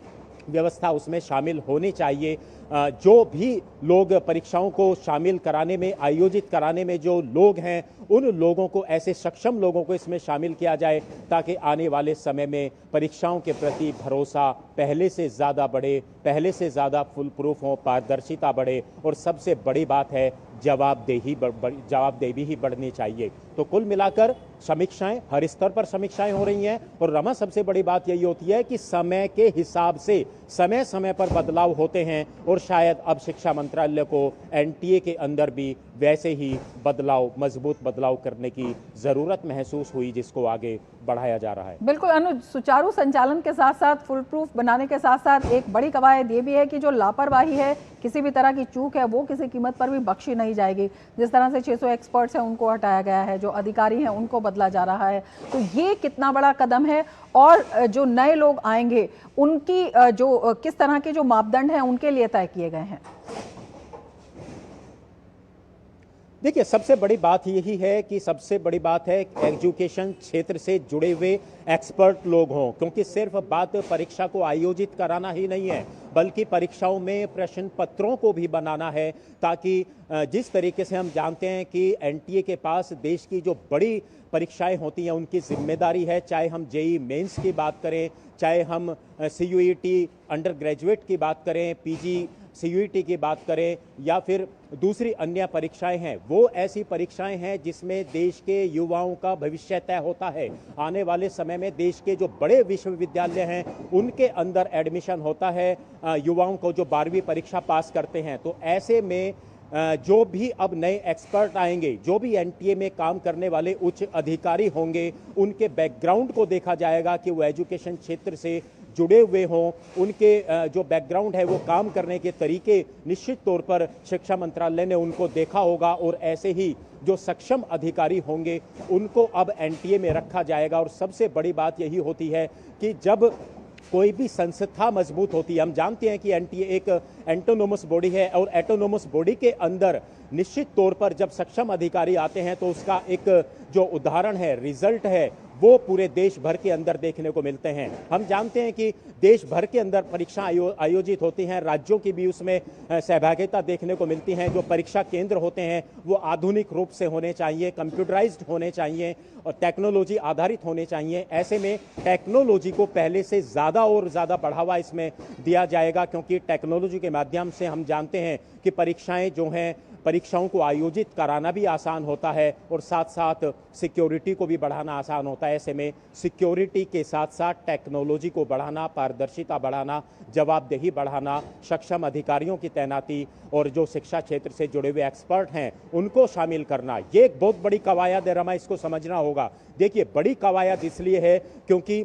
व्यवस्था उसमें शामिल होनी चाहिए। जो भी लोग परीक्षाओं को शामिल कराने में, आयोजित कराने में जो लोग हैं, उन लोगों को, ऐसे सक्षम लोगों को इसमें शामिल किया जाए ताकि आने वाले समय में परीक्षाओं के प्रति भरोसा पहले से ज़्यादा बढ़े, पहले से ज़्यादा फुल प्रूफ हो, पारदर्शिता बढ़े और सबसे बड़ी बात है जवाबदेही ही बढ़नी चाहिए। तो कुल मिलाकर समीक्षाएं, हर स्तर पर समीक्षाएं हो रही हैं और रमा सबसे बड़ी बात यही होती है कि समय के हिसाब से समय समय पर बदलाव होते हैं और शायद अब शिक्षा मंत्रालय को एनटीए के अंदर भी वैसे ही बदलाव, मजबूत बदलाव करने की जरूरत महसूस हुई जिसको आगे बढ़ाया जा रहा है। बिल्कुल अनुज, सुचारू संचालन के साथ साथ फुल प्रूफ बनाने के साथ साथ एक बड़ी कवायद ये भी है कि जो लापरवाही है, किसी भी तरह की चूक है, वो किसी कीमत पर भी बख्शी नहीं जाएगी। जिस तरह से 600 एक्सपर्ट्स हैं उनको हटाया गया है, जो अधिकारी हैं उनको बदला जा रहा है, तो ये कितना बड़ा कदम है और जो नए लोग आएंगे उनकी जो किस तरह के जो मापदंड हैं उनके लिए तय किए गए हैं? देखिए, सबसे बड़ी बात यही है कि सबसे बड़ी बात है एजुकेशन क्षेत्र से जुड़े हुए एक्सपर्ट लोग हों, क्योंकि सिर्फ बात परीक्षा को आयोजित कराना ही नहीं है बल्कि परीक्षाओं में प्रश्न पत्रों को भी बनाना है, ताकि जिस तरीके से हम जानते हैं कि एनटीए के पास देश की जो बड़ी परीक्षाएं होती हैं उनकी जिम्मेदारी है, चाहे हम जेईई मेंस की बात करें, चाहे हम सीयूईटी अंडर ग्रेजुएट की बात करें, पीजी सीयूईटी की बात करें या फिर दूसरी अन्य परीक्षाएं हैं, वो ऐसी परीक्षाएं हैं जिसमें देश के युवाओं का भविष्य तय होता है। आने वाले समय में देश के जो बड़े विश्वविद्यालय हैं उनके अंदर एडमिशन होता है युवाओं को जो 12वीं परीक्षा पास करते हैं। तो ऐसे में जो भी अब नए एक्सपर्ट आएंगे, जो भी एनटीए में काम करने वाले उच्च अधिकारी होंगे, उनके बैकग्राउंड को देखा जाएगा कि वो एजुकेशन क्षेत्र से जुड़े हुए हों, उनके जो बैकग्राउंड है वो काम करने के तरीके निश्चित तौर पर शिक्षा मंत्रालय ने उनको देखा होगा और ऐसे ही जो सक्षम अधिकारी होंगे उनको अब एनटीए में रखा जाएगा। और सबसे बड़ी बात यही होती है कि जब कोई भी संस्था मजबूत होती है, हम जानते हैं कि एनटीए एक एटोनोमस बॉडी है और एटोनोमस बॉडी के अंदर निश्चित तौर पर जब सक्षम अधिकारी आते हैं तो उसका एक जो उदाहरण है, रिजल्ट है, वो पूरे देश भर के अंदर देखने को मिलते हैं। हम जानते हैं कि देश भर के अंदर परीक्षा आयोजित होती हैं, राज्यों की भी उसमें सहभागिता देखने को मिलती है। जो परीक्षा केंद्र होते हैं वो आधुनिक रूप से होने चाहिए, कंप्यूटराइज्ड होने चाहिए और टेक्नोलॉजी आधारित होने चाहिए। ऐसे में टेक्नोलॉजी को पहले से ज़्यादा और ज़्यादा बढ़ावा इसमें दिया जाएगा, क्योंकि टेक्नोलॉजी के माध्यम से हम जानते हैं कि परीक्षाएं जो हैं, परीक्षाओं को आयोजित कराना भी आसान होता है और साथ साथ सिक्योरिटी को भी बढ़ाना आसान होता है। ऐसे में सिक्योरिटी के साथ साथ टेक्नोलॉजी को बढ़ाना, पारदर्शिता बढ़ाना, जवाबदेही बढ़ाना, सक्षम अधिकारियों की तैनाती और जो शिक्षा क्षेत्र से जुड़े हुए एक्सपर्ट हैं उनको शामिल करना, ये एक बहुत बड़ी कवायद है रमा, इसको समझना होगा। देखिए, बड़ी कवायद इसलिए है क्योंकि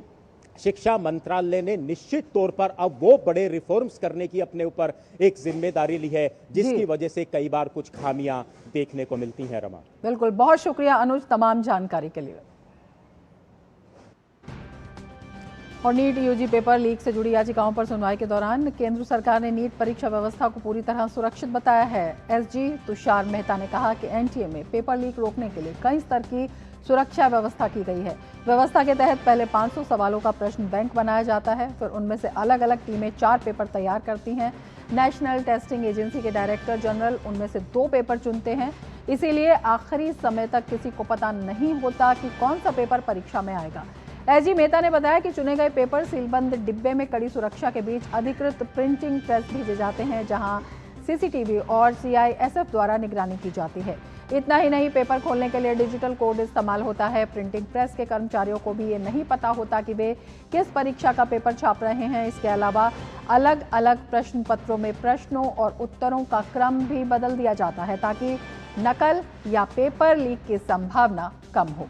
शिक्षा मंत्रालय ने निश्चित तौर पर अब वो बड़े रिफॉर्म्स करने की अपने ऊपर एक जिम्मेदारी ली है, जिसकी वजह से कई बार कुछ खामियां देखने को मिलती हैं रमा। बिल्कुल, बहुत शुक्रिया अनुज तमाम जानकारी के लिए। और नीट यूजी पेपर लीक से जुड़ी याचिकाओं पर सुनवाई के दौरान केंद्र सरकार ने नीट परीक्षा व्यवस्था को पूरी तरह सुरक्षित बताया है। एसजी तुषार मेहता ने कहा कि एनटीए में पेपर लीक रोकने के लिए कई स्तर की सुरक्षा व्यवस्था की गई है। व्यवस्था के तहत पहले 500 सवालों का प्रश्न बैंक बनाया जाता है, फिर उनमें से अलग अलग टीमें 4 पेपर तैयार करती हैं। नेशनल टेस्टिंग एजेंसी के डायरेक्टर जनरल उनमें से 2 पेपर चुनते हैं। इसीलिए आखिरी समय तक किसी को पता नहीं होता कि कौन सा पेपर परीक्षा में आएगा। एसजी मेहता ने बताया कि चुने गए पेपर सीलबंद डिब्बे में कड़ी सुरक्षा के बीच अधिकृत प्रिंटिंग प्रेस भेजे जाते हैं, जहां सीसीटीवी और सीआईएसएफ द्वारा निगरानी की जाती है। इतना ही नहीं, पेपर खोलने के लिए डिजिटल कोड इस्तेमाल होता है। प्रिंटिंग प्रेस के कर्मचारियों को भी ये नहीं पता होता कि वे किस परीक्षा का पेपर छाप रहे हैं। इसके अलावा अलग अलग प्रश्न पत्रों में प्रश्नों और उत्तरों का क्रम भी बदल दिया जाता है ताकि नकल या पेपर लीक की संभावना कम हो।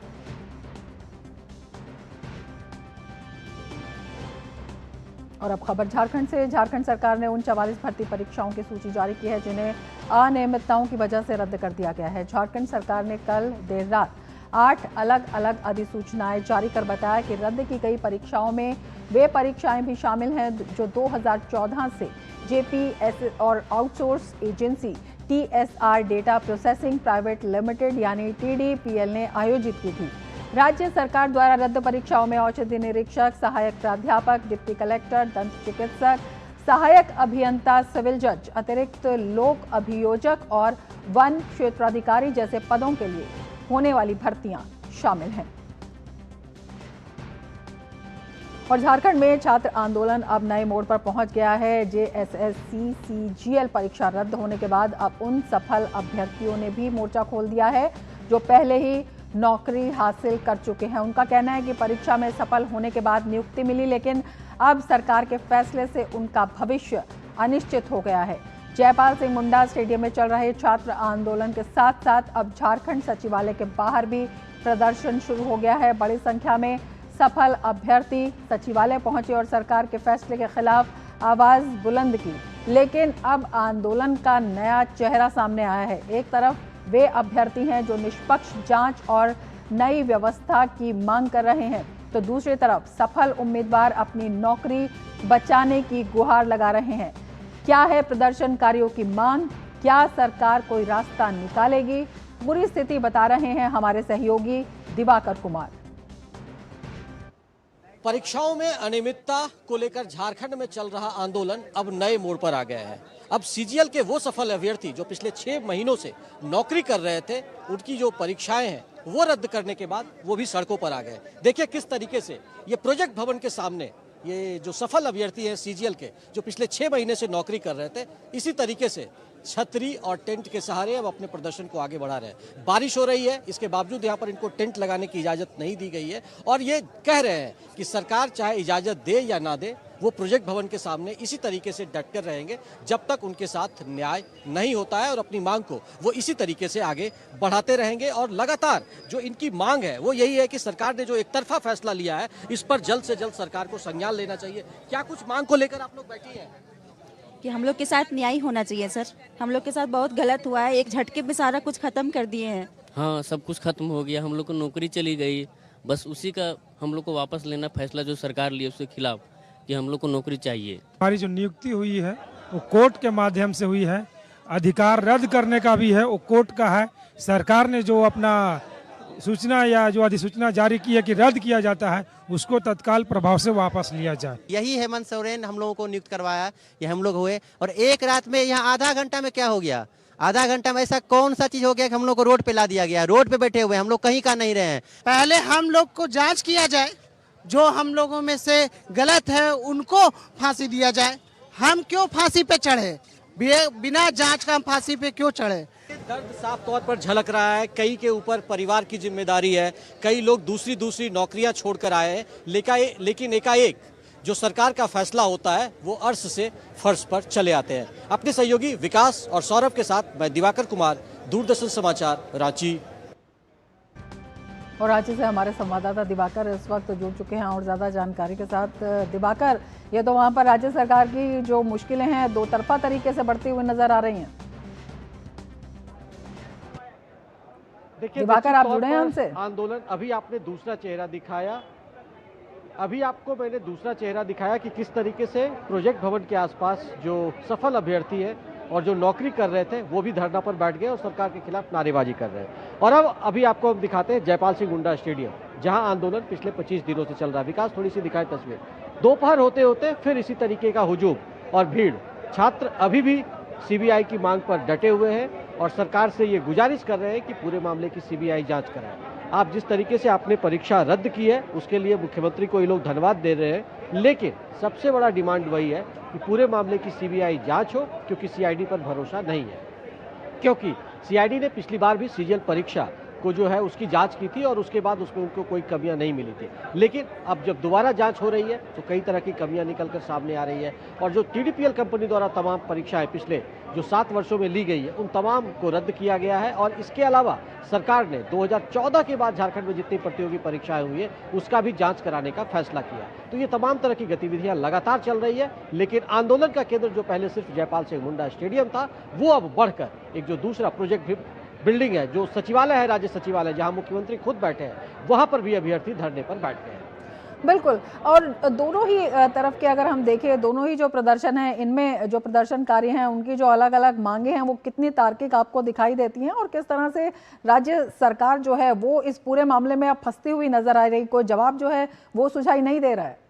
और अब खबर झारखंड से। झारखंड सरकार ने उन 44 भर्ती परीक्षाओं की सूची जारी की है जिन्हें अनियमितताओं की वजह से रद्द कर दिया गया है। झारखंड सरकार ने कल देर रात 8 अलग अलग अधिसूचनाएं जारी कर बताया कि रद्द की गई परीक्षाओं में वे परीक्षाएं भी शामिल हैं जो 2014 से जेपीएस और outsource agency TSR data processing private limited यानी टीडीपीएल ने आयोजित की थी। राज्य सरकार द्वारा रद्द परीक्षाओं में औषधि निरीक्षक, सहायक प्राध्यापक, डिप्टी कलेक्टर, दंत चिकित्सक, सहायक अभियंता, सिविल जज, अतिरिक्त लोक अभियोजक और वन क्षेत्राधिकारी जैसे पदों के लिए होने वाली भर्तियां शामिल हैं। और झारखंड में छात्र आंदोलन अब नए मोड़ पर पहुंच गया है। जेएसएससी सीजीएल परीक्षा रद्द होने के बाद अब उन सफल अभ्यर्थियों ने भी मोर्चा खोल दिया है जो पहले ही नौकरी हासिल कर चुके हैं। उनका कहना है कि परीक्षा में सफल होने के बाद नियुक्ति मिली, लेकिन अब सरकार के फैसले से उनका भविष्य अनिश्चित हो गया है। जयपाल सिंह मुंडा स्टेडियम में चल रहे छात्र आंदोलन के साथ साथ अब झारखंड सचिवालय के बाहर भी प्रदर्शन शुरू हो गया है। बड़ी संख्या में सफल अभ्यर्थी सचिवालय पहुंचे और सरकार के फैसले के खिलाफ आवाज बुलंद की। लेकिन अब आंदोलन का नया चेहरा सामने आया है। एक तरफ वे अभ्यर्थी हैं जो निष्पक्ष जांच और नई व्यवस्था की मांग कर रहे हैं, तो दूसरी तरफ सफल उम्मीदवार अपनी नौकरी बचाने की गुहार लगा रहे हैं। क्या है प्रदर्शनकारियों की मांग? क्या सरकार कोई रास्ता निकालेगी? पूरी स्थिति बता रहे हैं हमारे सहयोगी दिवाकर कुमार। परीक्षाओं में अनियमितता को लेकर झारखंड में चल रहा आंदोलन अब नए मोड़ पर आ गया है। अब सीजीएल के वो सफल अभ्यर्थी जो पिछले 6 महीनों से नौकरी कर रहे थे, उनकी जो परीक्षाएं हैं वो रद्द करने के बाद वो भी सड़कों पर आ गए। देखिए किस तरीके से ये प्रोजेक्ट भवन के सामने ये जो सफल अभ्यर्थी हैं सीजीएल के, जो पिछले 6 महीने से नौकरी कर रहे थे, इसी तरीके से छतरी और टेंट के सहारे अब अपने प्रदर्शन को आगे बढ़ा रहे हैं। बारिश हो रही है, इसके बावजूद यहाँ पर इनको टेंट लगाने की इजाज़त नहीं दी गई है और ये कह रहे हैं कि सरकार चाहे इजाज़त दे या ना दे, वो प्रोजेक्ट भवन के सामने इसी तरीके से डट कर रहेंगे जब तक उनके साथ न्याय नहीं होता है और अपनी मांग को वो इसी तरीके से आगे बढ़ाते रहेंगे। और लगातार जो इनकी मांग है वो यही है कि सरकार ने जो एक तरफा फैसला लिया है, इस पर जल्द से जल्द सरकार को संज्ञान लेना चाहिए। क्या कुछ मांग को लेकर आप लोग बैठी हैं? कि हम लोग के साथ न्याय होना चाहिए सर। हम लोग के साथ बहुत गलत हुआ है, एक झटके में सारा कुछ खत्म कर दिए हैं। हाँ, सब कुछ खत्म हो गया, हम लोग को नौकरी चली गई, बस उसी का हम लोग को वापस लेना फैसला जो सरकार लिए उसके खिलाफ कि हम लोग को नौकरी चाहिए। हमारी जो नियुक्ति हुई है वो कोर्ट के माध्यम से हुई है, अधिकार रद्द करने का भी है वो कोर्ट का है। सरकार ने जो अपना सूचना या जो अधिसूचना जारी की है कि रद्द किया जाता है, उसको तत्काल प्रभाव से वापस लिया जाए। यही हेमंत सोरेन हम लोगों को नियुक्त करवाया, ये हम लोग हुए और एक रात में यहाँ आधा घंटा में क्या हो गया? आधा घंटा में ऐसा कौन सा चीज हो गया कि हम लोग को रोड पे ला दिया गया? रोड पे बैठे हुए हम लोग कहीं का नहीं रहे हैं। पहले हम लोग को जांच किया जाए, जो हम लोगों में से गलत है उनको फांसी दिया जाए। हम क्यों फांसी पे चढ़े? बिना जांच का हम फांसी पे क्यों चढ़े? दर्द साफ तौर पर झलक रहा है। कई के ऊपर परिवार की जिम्मेदारी है, कई लोग दूसरी नौकरियां छोड़कर आए हैं, लेकिन एकाएक जो सरकार का फैसला होता है वो अर्श से फर्श पर चले आते हैं। अपने सहयोगी विकास और सौरभ के साथ मैं दिवाकर कुमार, दूरदर्शन समाचार, रांची। और रांची से हमारे संवाददाता दिवाकर इस वक्त जुड़ चुके हैं और ज़्यादा जानकारी के साथ। दिवाकर, ये तो वहाँ पर राज्य सरकार की जो मुश्किलें हैं दो तरफा तरीके से बढ़ती हुई नजर आ रही हैं। दिवाकर, आप जुड़े हैं हमसे? आंदोलन अभी आपने दूसरा चेहरा दिखाया, अभी आपको मैंने दूसरा चेहरा दिखाया कि किस तरीके से प्रोजेक्ट भवन के आसपास जो सफल अभ्यर्थी है और जो नौकरी कर रहे थे वो भी धरना पर बैठ गए और सरकार के खिलाफ नारेबाजी कर रहे हैं। और अब अभी आपको हम दिखाते हैं जयपाल सिंह मुंडा स्टेडियम, जहां आंदोलन पिछले 25 दिनों से चल रहा है। विकास, थोड़ी सी दिखाए तस्वीर। दोपहर होते होते फिर इसी तरीके का हुजूम और भीड़। छात्र अभी भी सीबीआई की मांग पर डटे हुए हैं और सरकार से ये गुजारिश कर रहे हैं कि पूरे मामले की सीबीआई जांच कराए। आप जिस तरीके से आपने परीक्षा रद्द की है उसके लिए मुख्यमंत्री को ये लोग धन्यवाद दे रहे हैं, लेकिन सबसे बड़ा डिमांड वही है कि पूरे मामले की सीबीआई जांच हो, क्योंकि सीआईडी पर भरोसा नहीं है। क्योंकि सीआईडी ने पिछली बार भी सीजीएल परीक्षा को जो है उसकी जांच की थी और उसके बाद उसमें उनको कोई कमियां नहीं मिली थी, लेकिन अब जब दोबारा जांच हो रही है तो कई तरह की कमियां निकलकर सामने आ रही है। और जो टीडीपीएल कंपनी द्वारा तमाम परीक्षाएं पिछले जो 7 वर्षों में ली गई है उन तमाम को रद्द किया गया है। और इसके अलावा सरकार ने 2014 के बाद झारखंड में जितनी प्रतियोगी परीक्षाएं हुई है उसका भी जांच कराने का फैसला किया। तो ये तमाम तरह की गतिविधियां लगातार चल रही है, लेकिन आंदोलन का केंद्र जो पहले सिर्फ जयपाल सिंह मुंडा स्टेडियम था वो अब बढ़कर एक जो दूसरा प्रोजेक्ट बिल्डिंग है, जो सचिवालय है, राज्य सचिवालय, जहां मुख्यमंत्री खुद बैठे हैं, वहां पर भी अभ्यर्थी धरने पर बैठ गए हैं। बिल्कुल, और दोनों ही तरफ के अगर हम देखें, दोनों ही जो प्रदर्शन है, इनमें जो प्रदर्शनकारी हैं उनकी जो अलग अलग मांगे हैं वो कितनी तार्किक आपको दिखाई देती हैं और किस तरह से राज्य सरकार जो है वो इस पूरे मामले में अब फंसती हुई नजर आ रही, कोई जवाब जो है वो सुझाई नहीं दे रहा है?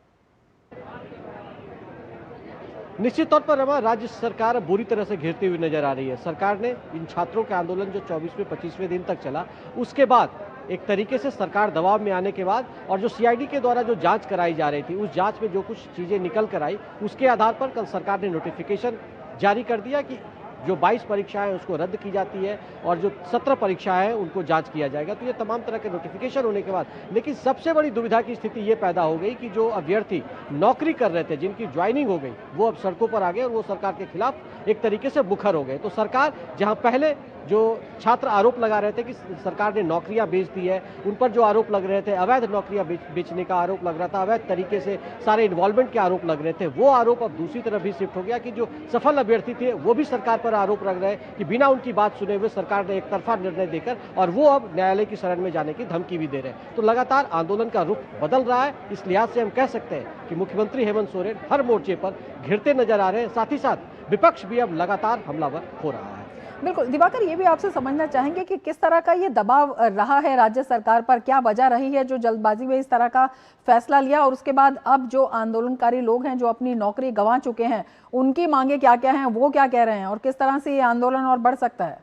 निश्चित तौर पर रमा, राज्य सरकार बुरी तरह से घिरती हुई नजर आ रही है। सरकार ने इन छात्रों के आंदोलन जो 24वें 25वें दिन तक चला, उसके बाद एक तरीके से सरकार दबाव में आने के बाद और जो सीआईडी के द्वारा जो जांच कराई जा रही थी उस जांच में जो कुछ चीजें निकल कर आई उसके आधार पर कल सरकार ने नोटिफिकेशन जारी कर दिया कि जो 22 परीक्षाएं हैं उसको रद्द की जाती है और जो 17 परीक्षाएं हैं उनको जांच किया जाएगा। तो ये तमाम तरह के नोटिफिकेशन होने के बाद लेकिन सबसे बड़ी दुविधा की स्थिति ये पैदा हो गई कि जो अभ्यर्थी नौकरी कर रहे थे, जिनकी ज्वाइनिंग हो गई, वो अब सड़कों पर आ गए और वो सरकार के खिलाफ एक तरीके से मुखर हो गए। तो सरकार जहां पहले जो छात्र आरोप लगा रहे थे कि सरकार ने नौकरियां बेच दी है, उन पर जो आरोप लग रहे थे, अवैध नौकरियां बेचने का आरोप लग रहा था, अवैध तरीके से सारे इन्वॉल्वमेंट के आरोप लग रहे थे, वो आरोप अब दूसरी तरफ भी शिफ्ट हो गया कि जो सफल अभ्यर्थी थे वो भी सरकार पर आरोप लग रहे हैं कि बिना उनकी बात सुने हुए सरकार ने एक तरफा निर्णय देकर और वो अब न्यायालय की शरण में जाने की धमकी भी दे रहे हैं। तो लगातार आंदोलन का रुख बदल रहा है। इस लिहाज से हम कह सकते हैं कि मुख्यमंत्री हेमंत सोरेन हर मोर्चे पर घिरते नजर आ रहे हैं, साथ ही साथ विपक्ष भी अब लगातार हमलावर हो रहा है। बिल्कुल, दिवाकर, ये भी आपसे समझना चाहेंगे कि किस तरह का ये दबाव रहा है राज्य सरकार पर, क्या वजह रही है जो जल्दबाजी में इस तरह का फैसला लिया और उसके बाद अब जो आंदोलनकारी लोग हैं जो अपनी नौकरी गंवा चुके हैं उनकी मांगे क्या क्या हैं, वो क्या कह रहे हैं और किस तरह से ये आंदोलन और बढ़ सकता है?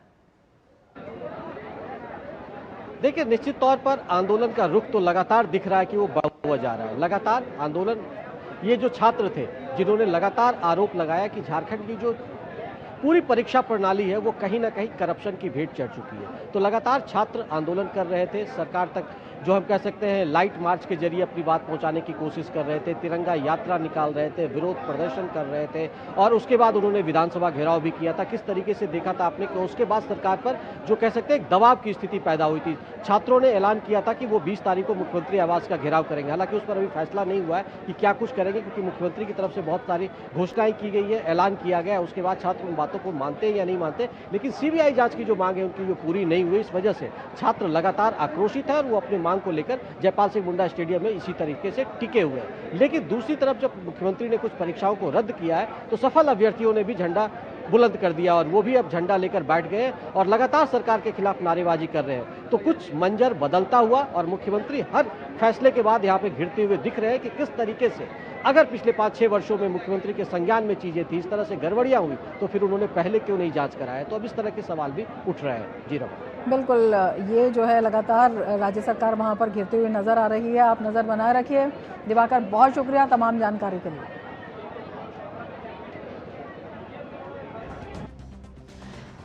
देखिए, निश्चित तौर पर आंदोलन का रुख तो लगातार दिख रहा है कि वो बढ़ा हुआ जा रहा है। लगातार आंदोलन, ये जो छात्र थे जिन्होंने लगातार आरोप लगाया कि झारखंड की जो पूरी परीक्षा प्रणाली है वो कहीं ना कहीं करप्शन की भेंट चढ़ चुकी है, तो लगातार छात्र आंदोलन कर रहे थे। सरकार तक जो हम कह सकते हैं लाइट मार्च के जरिए अपनी बात पहुंचाने की कोशिश कर रहे थे, तिरंगा यात्रा निकाल रहे थे, विरोध प्रदर्शन कर रहे थे और उसके बाद उन्होंने विधानसभा घेराव भी किया था। किस तरीके से देखा था आपने कि उसके बाद सरकार पर जो कह सकते हैं एक दबाव की स्थिति पैदा हुई थी। छात्रों ने ऐलान किया था कि वो 20 तारीख को मुख्यमंत्री आवास का घेराव करेंगे। हालांकि उस पर अभी फैसला नहीं हुआ है कि क्या कुछ करेंगे, क्योंकि मुख्यमंत्री की तरफ से बहुत सारी घोषणाएं की गई है, ऐलान किया गया है। उसके बाद छात्र उन बातों को मानते हैं या नहीं मानते, लेकिन सीबीआई जांच की जो मांग है उनकी जो पूरी नहीं हुई, इस वजह से छात्र लगातार आक्रोशित है और वो अपनी मांग को लेकर जयपाल सिंह मुंडा स्टेडियम में इसी तरीके से टिके हुए हैं। लेकिन दूसरी तरफ जब मुख्यमंत्री ने कुछ परीक्षाओं को रद्द किया है तो सफल अभ्यर्थियों ने भी झंडा बुलंद कर दिया और वो भी अब झंडा लेकर बैठ गए और लगातार सरकार के खिलाफ नारेबाजी कर रहे हैं। तो कुछ मंजर बदलता हुआ और मुख्यमंत्री हर फैसले के बाद यहाँ पे घिरते हुए दिख रहे हैं कि किस तरीके से अगर पिछले 5-6 वर्षों में मुख्यमंत्री के संज्ञान में चीजें थी, इस तरह से गड़बड़ियां हुई, तो फिर उन्होंने पहले क्यों नहीं जांच कराया। तो अब इस तरह के सवाल भी उठ रहे हैं। जी रमा, बिल्कुल, ये जो है लगातार राज्य सरकार वहां पर घिरती हुई नजर आ रही है। आप नजर बनाए रखिए। दिवाकर, बहुत शुक्रिया तमाम जानकारी के लिए।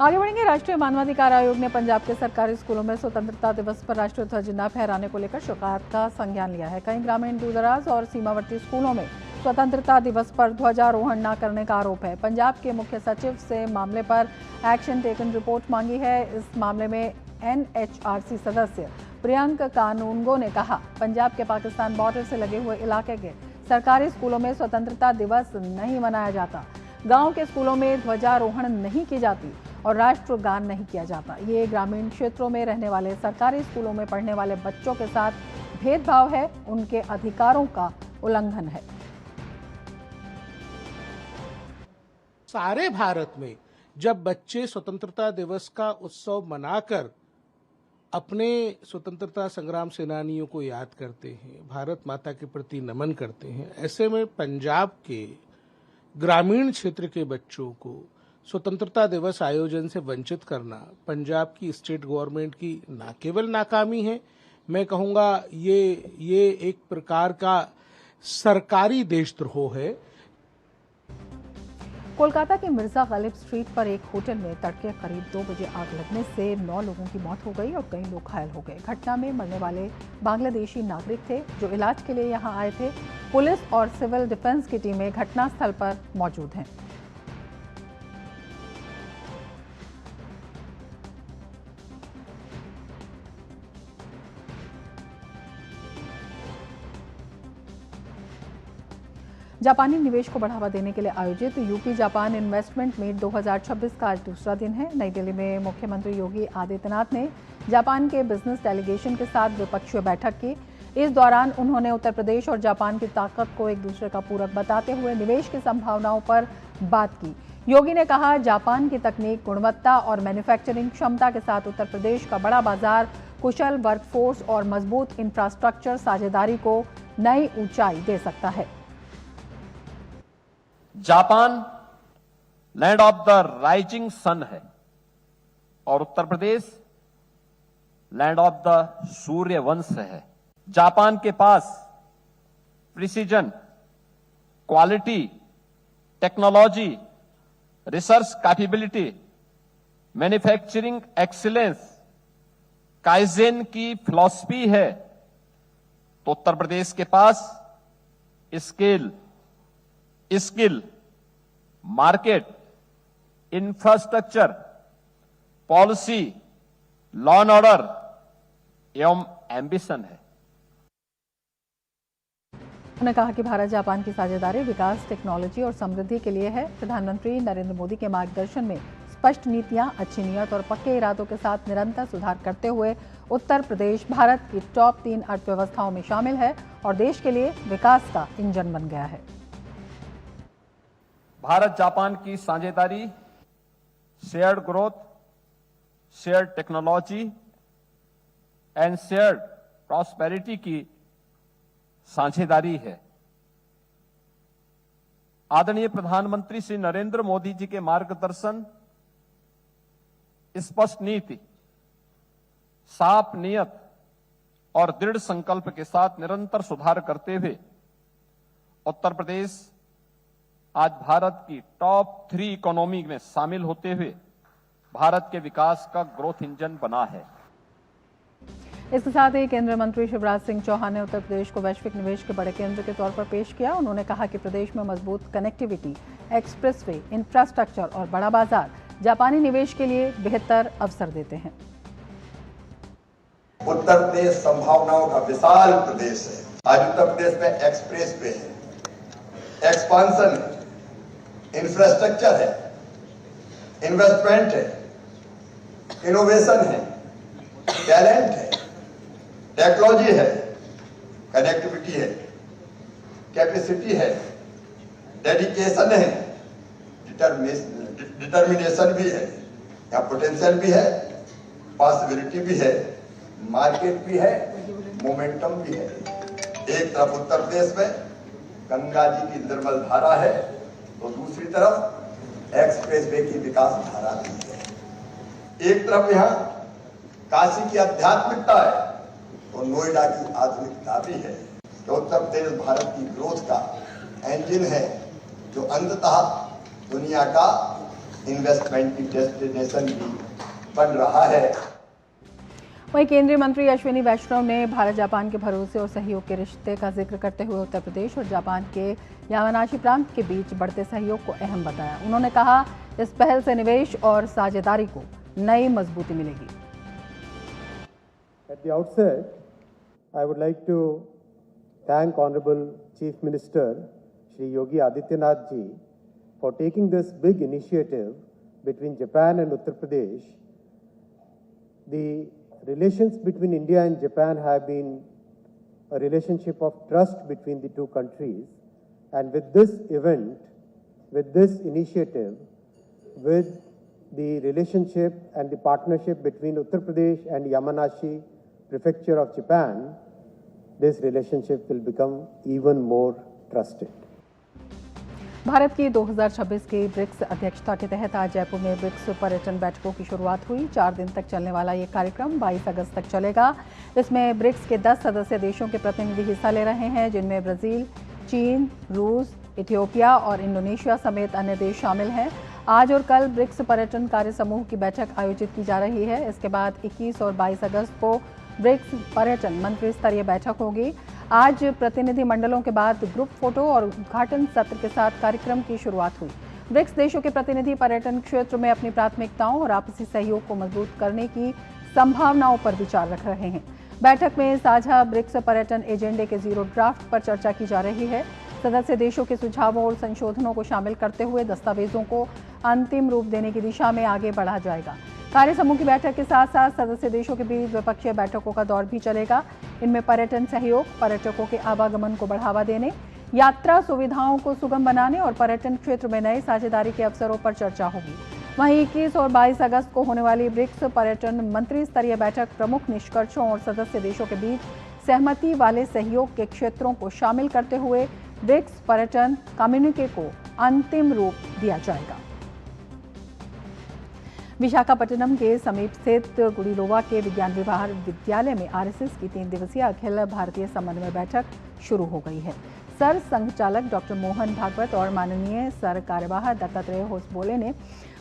आगे बढ़ेंगे। राष्ट्रीय मानवाधिकार आयोग ने पंजाब के सरकारी स्कूलों में स्वतंत्रता दिवस पर राष्ट्रीय ध्वज न फहराने को लेकर शिकायत का संज्ञान लिया है। कई ग्रामीण, दूरदराज और सीमावर्ती स्कूलों में स्वतंत्रता दिवस पर ध्वजारोहण न करने का आरोप है। पंजाब के मुख्य सचिव से मामले पर एक्शन टेकन रिपोर्ट मांगी है। इस मामले में NHRC सदस्य प्रियंक कानूनगो ने कहा, पंजाब के पाकिस्तान बॉर्डर से लगे हुए इलाके के सरकारी स्कूलों में स्वतंत्रता दिवस नहीं मनाया जाता। गांव के स्कूलों में ध्वजारोहण नहीं की जाती और राष्ट्रगान नहीं किया जाता। ये ग्रामीण क्षेत्रों में रहने वाले सरकारी स्कूलों में पढ़ने वाले बच्चों के साथ भेदभाव है, उनके अधिकारों का उल्लंघन है। सारे भारत में जब बच्चे स्वतंत्रता दिवस का उत्सव मनाकर अपने स्वतंत्रता संग्राम सेनानियों को याद करते हैं, भारत माता के प्रति नमन करते हैं, ऐसे में पंजाब के ग्रामीण क्षेत्र के बच्चों को स्वतंत्रता दिवस आयोजन से वंचित करना पंजाब की स्टेट गवर्नमेंट की न केवल नाकामी है, मैं कहूँगा ये एक प्रकार का सरकारी देशद्रोह है। कोलकाता के मिर्जा गालिब स्ट्रीट पर एक होटल में तड़के करीब 2 बजे आग लगने से 9 लोगों की मौत हो गई और कई लोग घायल हो गए। घटना में मरने वाले बांग्लादेशी नागरिक थे जो इलाज के लिए यहां आए थे। पुलिस और सिविल डिफेंस की टीमें घटनास्थल पर मौजूद हैं। जापानी निवेश को बढ़ावा देने के लिए आयोजित यूपी जापान इन्वेस्टमेंट मीट 2026 का आज दूसरा दिन है। नई दिल्ली में मुख्यमंत्री योगी आदित्यनाथ ने जापान के बिजनेस डेलीगेशन के साथ द्विपक्षीय बैठक की। इस दौरान उन्होंने उत्तर प्रदेश और जापान की ताकत को एक दूसरे का पूरक बताते हुए निवेश की संभावनाओं पर बात की। योगी ने कहा, जापान की तकनीक, गुणवत्ता और मैन्युफैक्चरिंग क्षमता के साथ उत्तर प्रदेश का बड़ा बाजार, कुशल वर्कफोर्स और मजबूत इंफ्रास्ट्रक्चर साझेदारी को नई ऊंचाई दे सकता है। Japan land of the rising sun है और Uttar Pradesh land of the सूर्य वंश है। जापान के पास precision, quality, technology, research capability, manufacturing excellence, kaizen की फिलॉसफी है, तो उत्तर प्रदेश के पास skill, market, infrastructure, policy, law and order एवं एम्बिशन है। उन्होंने कहा कि भारत जापान की साझेदारी विकास, टेक्नोलॉजी और समृद्धि के लिए है। प्रधानमंत्री नरेंद्र मोदी के मार्गदर्शन में स्पष्ट नीतियां, अच्छी नीयत और पक्के इरादों के साथ निरंतर सुधार करते हुए उत्तर प्रदेश भारत की टॉप 3 अर्थव्यवस्थाओं में शामिल है और देश के लिए विकास का इंजन बन गया है। भारत जापान की साझेदारी shared growth, shared technology and shared prosperity की साझेदारी है। आदरणीय प्रधानमंत्री श्री नरेंद्र मोदी जी के मार्गदर्शन, स्पष्ट नीति, साफ नियत और दृढ़ संकल्प के साथ निरंतर सुधार करते हुए उत्तर प्रदेश आज भारत की टॉप 3 इकोनॉमी में शामिल होते हुए भारत के विकास का ग्रोथ इंजन बना है। इसके साथ ही केंद्रीय मंत्री शिवराज सिंह चौहान ने उत्तर प्रदेश को वैश्विक निवेश के बड़े केंद्र के तौर पर पेश किया। उन्होंने कहा कि प्रदेश में मजबूत कनेक्टिविटी, एक्सप्रेसवे, इंफ्रास्ट्रक्चर और बड़ा बाजार जापानी निवेश के लिए बेहतर अवसर देते हैं। उत्तर प्रदेश संभावनाओं का विशाल प्रदेश है। आज उत्तर प्रदेश में एक्सप्रेसवे है, एक्सपांशन है, इंफ्रास्ट्रक्चर है, इन्वेस्टमेंट है, इनोवेशन है, टैलेंट है, टेक्नोलॉजी है, कनेक्टिविटी है, कैपेसिटी है, डेडिकेशन है, डिटर्मिनेशन भी है, या पोटेंशियल भी है, पॉसिबिलिटी भी है, मार्केट भी है, मोमेंटम भी है। एक तरफ उत्तर प्रदेश में गंगा जी की निर्मल धारा है तो दूसरी तरफ एक्सप्रेसवे की विकास धारा भी है। एक तरफ यहाँ काशी की आध्यात्मिकता है तो नोएडा की आधुनिकता भी है। तो उत्तर प्रदेश भारत की ग्रोथ का इंजन है जो अंततः दुनिया का इन्वेस्टमेंट की डेस्टिनेशन भी बन रहा है। वहीं केंद्रीय मंत्री अश्विनी वैष्णव ने भारत जापान के भरोसे और सहयोग के रिश्ते का जिक्र करते हुए उत्तर प्रदेश और जापान के यामानाशी प्रांत के बीच बढ़ते सहयोग को अहम बताया। उन्होंने कहा, इस पहल से निवेश और साझेदारी को नई मजबूती मिलेगी। At the outset, I would like to thank Honorable Chief Minister Shri Yogi Adityanath ji for taking this big initiative between Japan and Uttar Pradesh. The relations between India and Japan have been a relationship of trust between the two countries, and with this event, with this initiative, with the relationship and the partnership between Uttar Pradesh and Yamanashi Prefecture of Japan, this relationship will become even more trusted. Bharat की 2026 की ब्रिक्स अध्यक्षता के तहत आज जयपुर में ब्रिक्स पर्यटन बैठकों की शुरुआत हुई। 4 दिन तक चलने वाला ये कार्यक्रम 22 अगस्त तक चलेगा। इसमें ब्रिक्स के 10 सदस्य देशों के प्रतिनिधि हिस्सा ले रहे हैं, जिनमें ब्राजील, चीन, रूस, इथियोपिया और इंडोनेशिया समेत अन्य देश शामिल हैं। आज और कल ब्रिक्स पर्यटन कार्य समूह की बैठक आयोजित की जा रही है। इसके बाद 21 और 22 अगस्त को ब्रिक्स पर्यटन मंत्री स्तरीय बैठक होगी। आज प्रतिनिधि मंडलों के बाद ग्रुप फोटो और उद्घाटन सत्र के साथ कार्यक्रम की शुरुआत हुई। ब्रिक्स देशों के प्रतिनिधि पर्यटन क्षेत्र में अपनी प्राथमिकताओं और आपसी सहयोग को मजबूत करने की संभावनाओं पर विचार रख रहे हैं। बैठक में साझा ब्रिक्स पर्यटन एजेंडे के 0 ड्राफ्ट पर चर्चा की जा रही है। सदस्य देशों के सुझावों और संशोधनों को शामिल करते हुए दस्तावेजों को अंतिम रूप देने की दिशा में आगे बढ़ा जाएगा। कार्य समूह की बैठक के साथ साथ सदस्य देशों के बीच द्विपक्षीय बैठकों का दौर भी चलेगा। इनमें पर्यटन सहयोग, पर्यटकों के आवागमन को बढ़ावा देने, यात्रा सुविधाओं को सुगम बनाने और पर्यटन क्षेत्र में नए साझेदारी के अवसरों पर चर्चा होगी। वहीं 21 और 22 अगस्त को होने वाली ब्रिक्स पर्यटन मंत्री स्तरीय बैठक प्रमुख निष्कर्षों और सदस्य देशों के बीच सहमति वाले सहयोग के क्षेत्रों को शामिल करते हुए ब्रिक्स पर्यटन कम्युनिके को अंतिम रूप दिया जाएगा। विशाखापट्टनम के समीप स्थित गुड़ीलोवा के विज्ञान विद्यालय में आरएसएस की 3 दिवसीय अखिल भारतीय समन्वय बैठक शुरू हो गई है। सर संघचालक डॉक्टर मोहन भागवत और माननीय सर कार्यवाह दत्तात्रेय होसबोले ने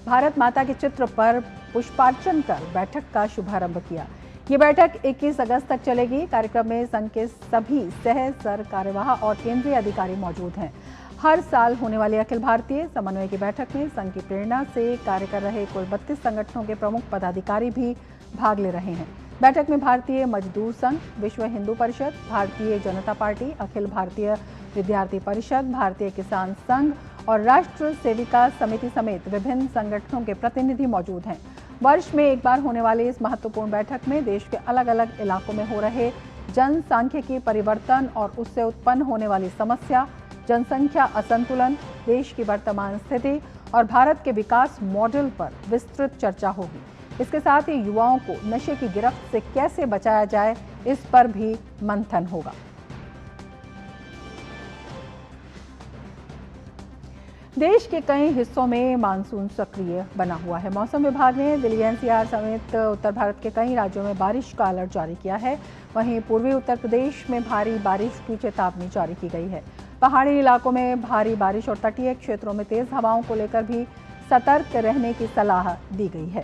भारत माता के चित्र पर पुष्पार्चन कर बैठक का शुभारंभ किया। ये बैठक 21 अगस्त तक चलेगी। कार्यक्रम में संघ के सभी सह सर कार्यवाह और केंद्रीय अधिकारी मौजूद हैं। हर साल होने वाली अखिल भारतीय समन्वय की बैठक में संघ की प्रेरणा से कार्य कर रहे कुल 32 संगठनों के प्रमुख पदाधिकारी भी भाग ले रहे हैं। बैठक में भारतीय मजदूर संघ, विश्व हिंदू परिषद, भारतीय जनता पार्टी, अखिल भारतीय विद्यार्थी परिषद, भारतीय किसान संघ और राष्ट्र सेविका समिति समेत विभिन्न संगठनों के प्रतिनिधि मौजूद हैं। वर्ष में एक बार होने वाली इस महत्वपूर्ण बैठक में देश के अलग अलग इलाकों में हो रहे जनसांख्यिकी परिवर्तन और उससे उत्पन्न होने वाली समस्या, जनसंख्या असंतुलन, देश की वर्तमान स्थिति और भारत के विकास मॉडल पर विस्तृत चर्चा होगी। इसके साथ ही युवाओं को नशे की गिरफ्त से कैसे बचाया जाए, इस पर भी मंथन होगा। देश के कई हिस्सों में मानसून सक्रिय बना हुआ है। मौसम विभाग ने दिल्ली एनसीआर समेत उत्तर भारत के कई राज्यों में बारिश का अलर्ट जारी किया है। वहीं पूर्वी उत्तर प्रदेश में भारी बारिश की चेतावनी जारी की गई है। पहाड़ी इलाकों में भारी बारिश और तटीय क्षेत्रों में तेज हवाओं को लेकर भी सतर्क रहने की सलाह दी गई है।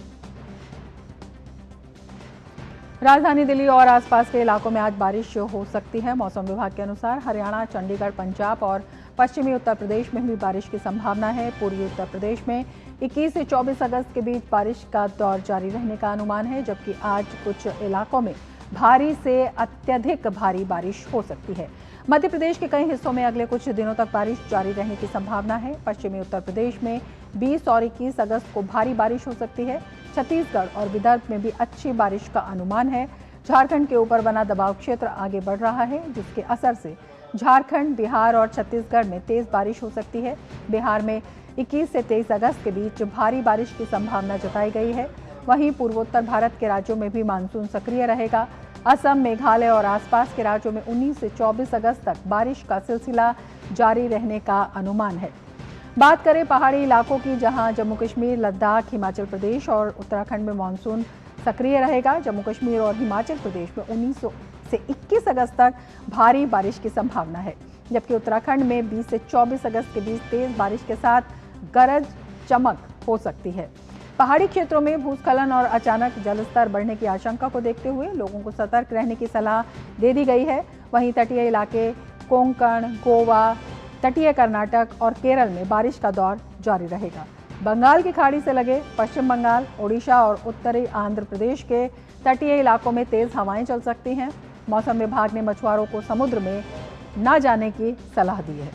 राजधानी दिल्ली और आसपास के इलाकों में आज बारिश हो सकती है। मौसम विभाग के अनुसार हरियाणा, चंडीगढ़, पंजाब और पश्चिमी उत्तर प्रदेश में भी बारिश की संभावना है। पूर्वी उत्तर प्रदेश में 21 से 24 अगस्त के बीच बारिश का दौर जारी रहने का अनुमान है, जबकि आज कुछ इलाकों में भारी से अत्यधिक भारी बारिश हो सकती है। मध्य प्रदेश के कई हिस्सों में अगले कुछ दिनों तक बारिश जारी रहने की संभावना है। पश्चिमी उत्तर प्रदेश में 20 और 21 अगस्त को भारी बारिश हो सकती है। छत्तीसगढ़ और विदर्भ में भी अच्छी बारिश का अनुमान है। झारखंड के ऊपर बना दबाव क्षेत्र आगे बढ़ रहा है, जिसके असर से झारखंड, बिहार और छत्तीसगढ़ में तेज बारिश हो सकती है। बिहार में 21 से 23 अगस्त के बीच भारी बारिश की संभावना जताई गई है। वहीं पूर्वोत्तर भारत के राज्यों में भी मानसून सक्रिय रहेगा। असम, मेघालय और आसपास के राज्यों में 19 से 24 अगस्त तक बारिश का सिलसिला जारी रहने का अनुमान है। बात करें पहाड़ी इलाकों की, जहां जम्मू कश्मीर, लद्दाख, हिमाचल प्रदेश और उत्तराखंड में मानसून सक्रिय रहेगा। जम्मू कश्मीर और हिमाचल प्रदेश में 19 से 21 अगस्त तक भारी बारिश की संभावना है, जबकि उत्तराखंड में 20 से 24 अगस्त के बीच तेज बारिश के साथ गरज चमक हो सकती है। पहाड़ी क्षेत्रों में भूस्खलन और अचानक जलस्तर बढ़ने की आशंका को देखते हुए लोगों को सतर्क रहने की सलाह दे दी गई है। वहीं तटीय इलाके कोंकण, गोवा, तटीय कर्नाटक और केरल में बारिश का दौर जारी रहेगा। बंगाल की खाड़ी से लगे पश्चिम बंगाल, ओडिशा और उत्तरी आंध्र प्रदेश के तटीय इलाकों में तेज हवाएं चल सकती हैं। मौसम विभाग ने मछुआरों को समुद्र में न जाने की सलाह दी है।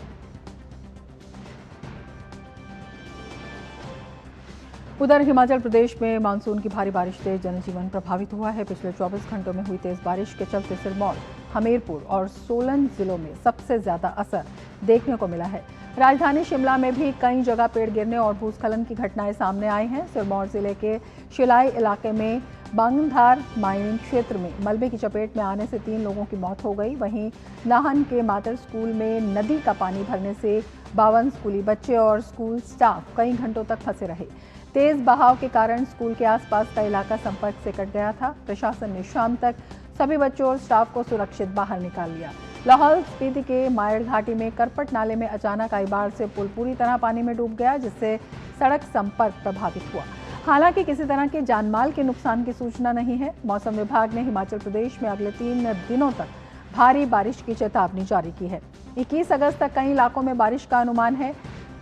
उधर हिमाचल प्रदेश में मानसून की भारी बारिश से जनजीवन प्रभावित हुआ है। पिछले 24 घंटों में हुई तेज बारिश के चलते सिरमौर, हमीरपुर और सोलन जिलों में सबसे ज्यादा असर देखने को मिला है। राजधानी शिमला में भी कई जगह पेड़ गिरने और भूस्खलन की घटनाएं सामने आई हैं। सिरमौर जिले के शिलाई इलाके में बांगधार माइनिंग क्षेत्र में मलबे की चपेट में आने से 3 लोगों की मौत हो गई। वहीं नाहन के मातर स्कूल में नदी का पानी भरने से 52 स्कूली बच्चे और स्कूल स्टाफ कई घंटों तक फंसे रहे। तेज बहाव के कारण स्कूल के आसपास का इलाका संपर्क से कट गया था। प्रशासन ने शाम तक सभी बच्चों और स्टाफ को सुरक्षित बाहर निकाल लिया। लाहौल स्पीति के मायर घाटी में करपट नाले में अचानक आई बाढ़ से पुल पूरी तरह पानी में डूब गया, जिससे सड़क संपर्क प्रभावित हुआ। हालांकि किसी तरह के जानमाल के नुकसान की सूचना नहीं है। मौसम विभाग ने हिमाचल प्रदेश में अगले 3 दिनों तक भारी बारिश की चेतावनी जारी की है। 21 अगस्त तक कई इलाकों में बारिश का अनुमान है।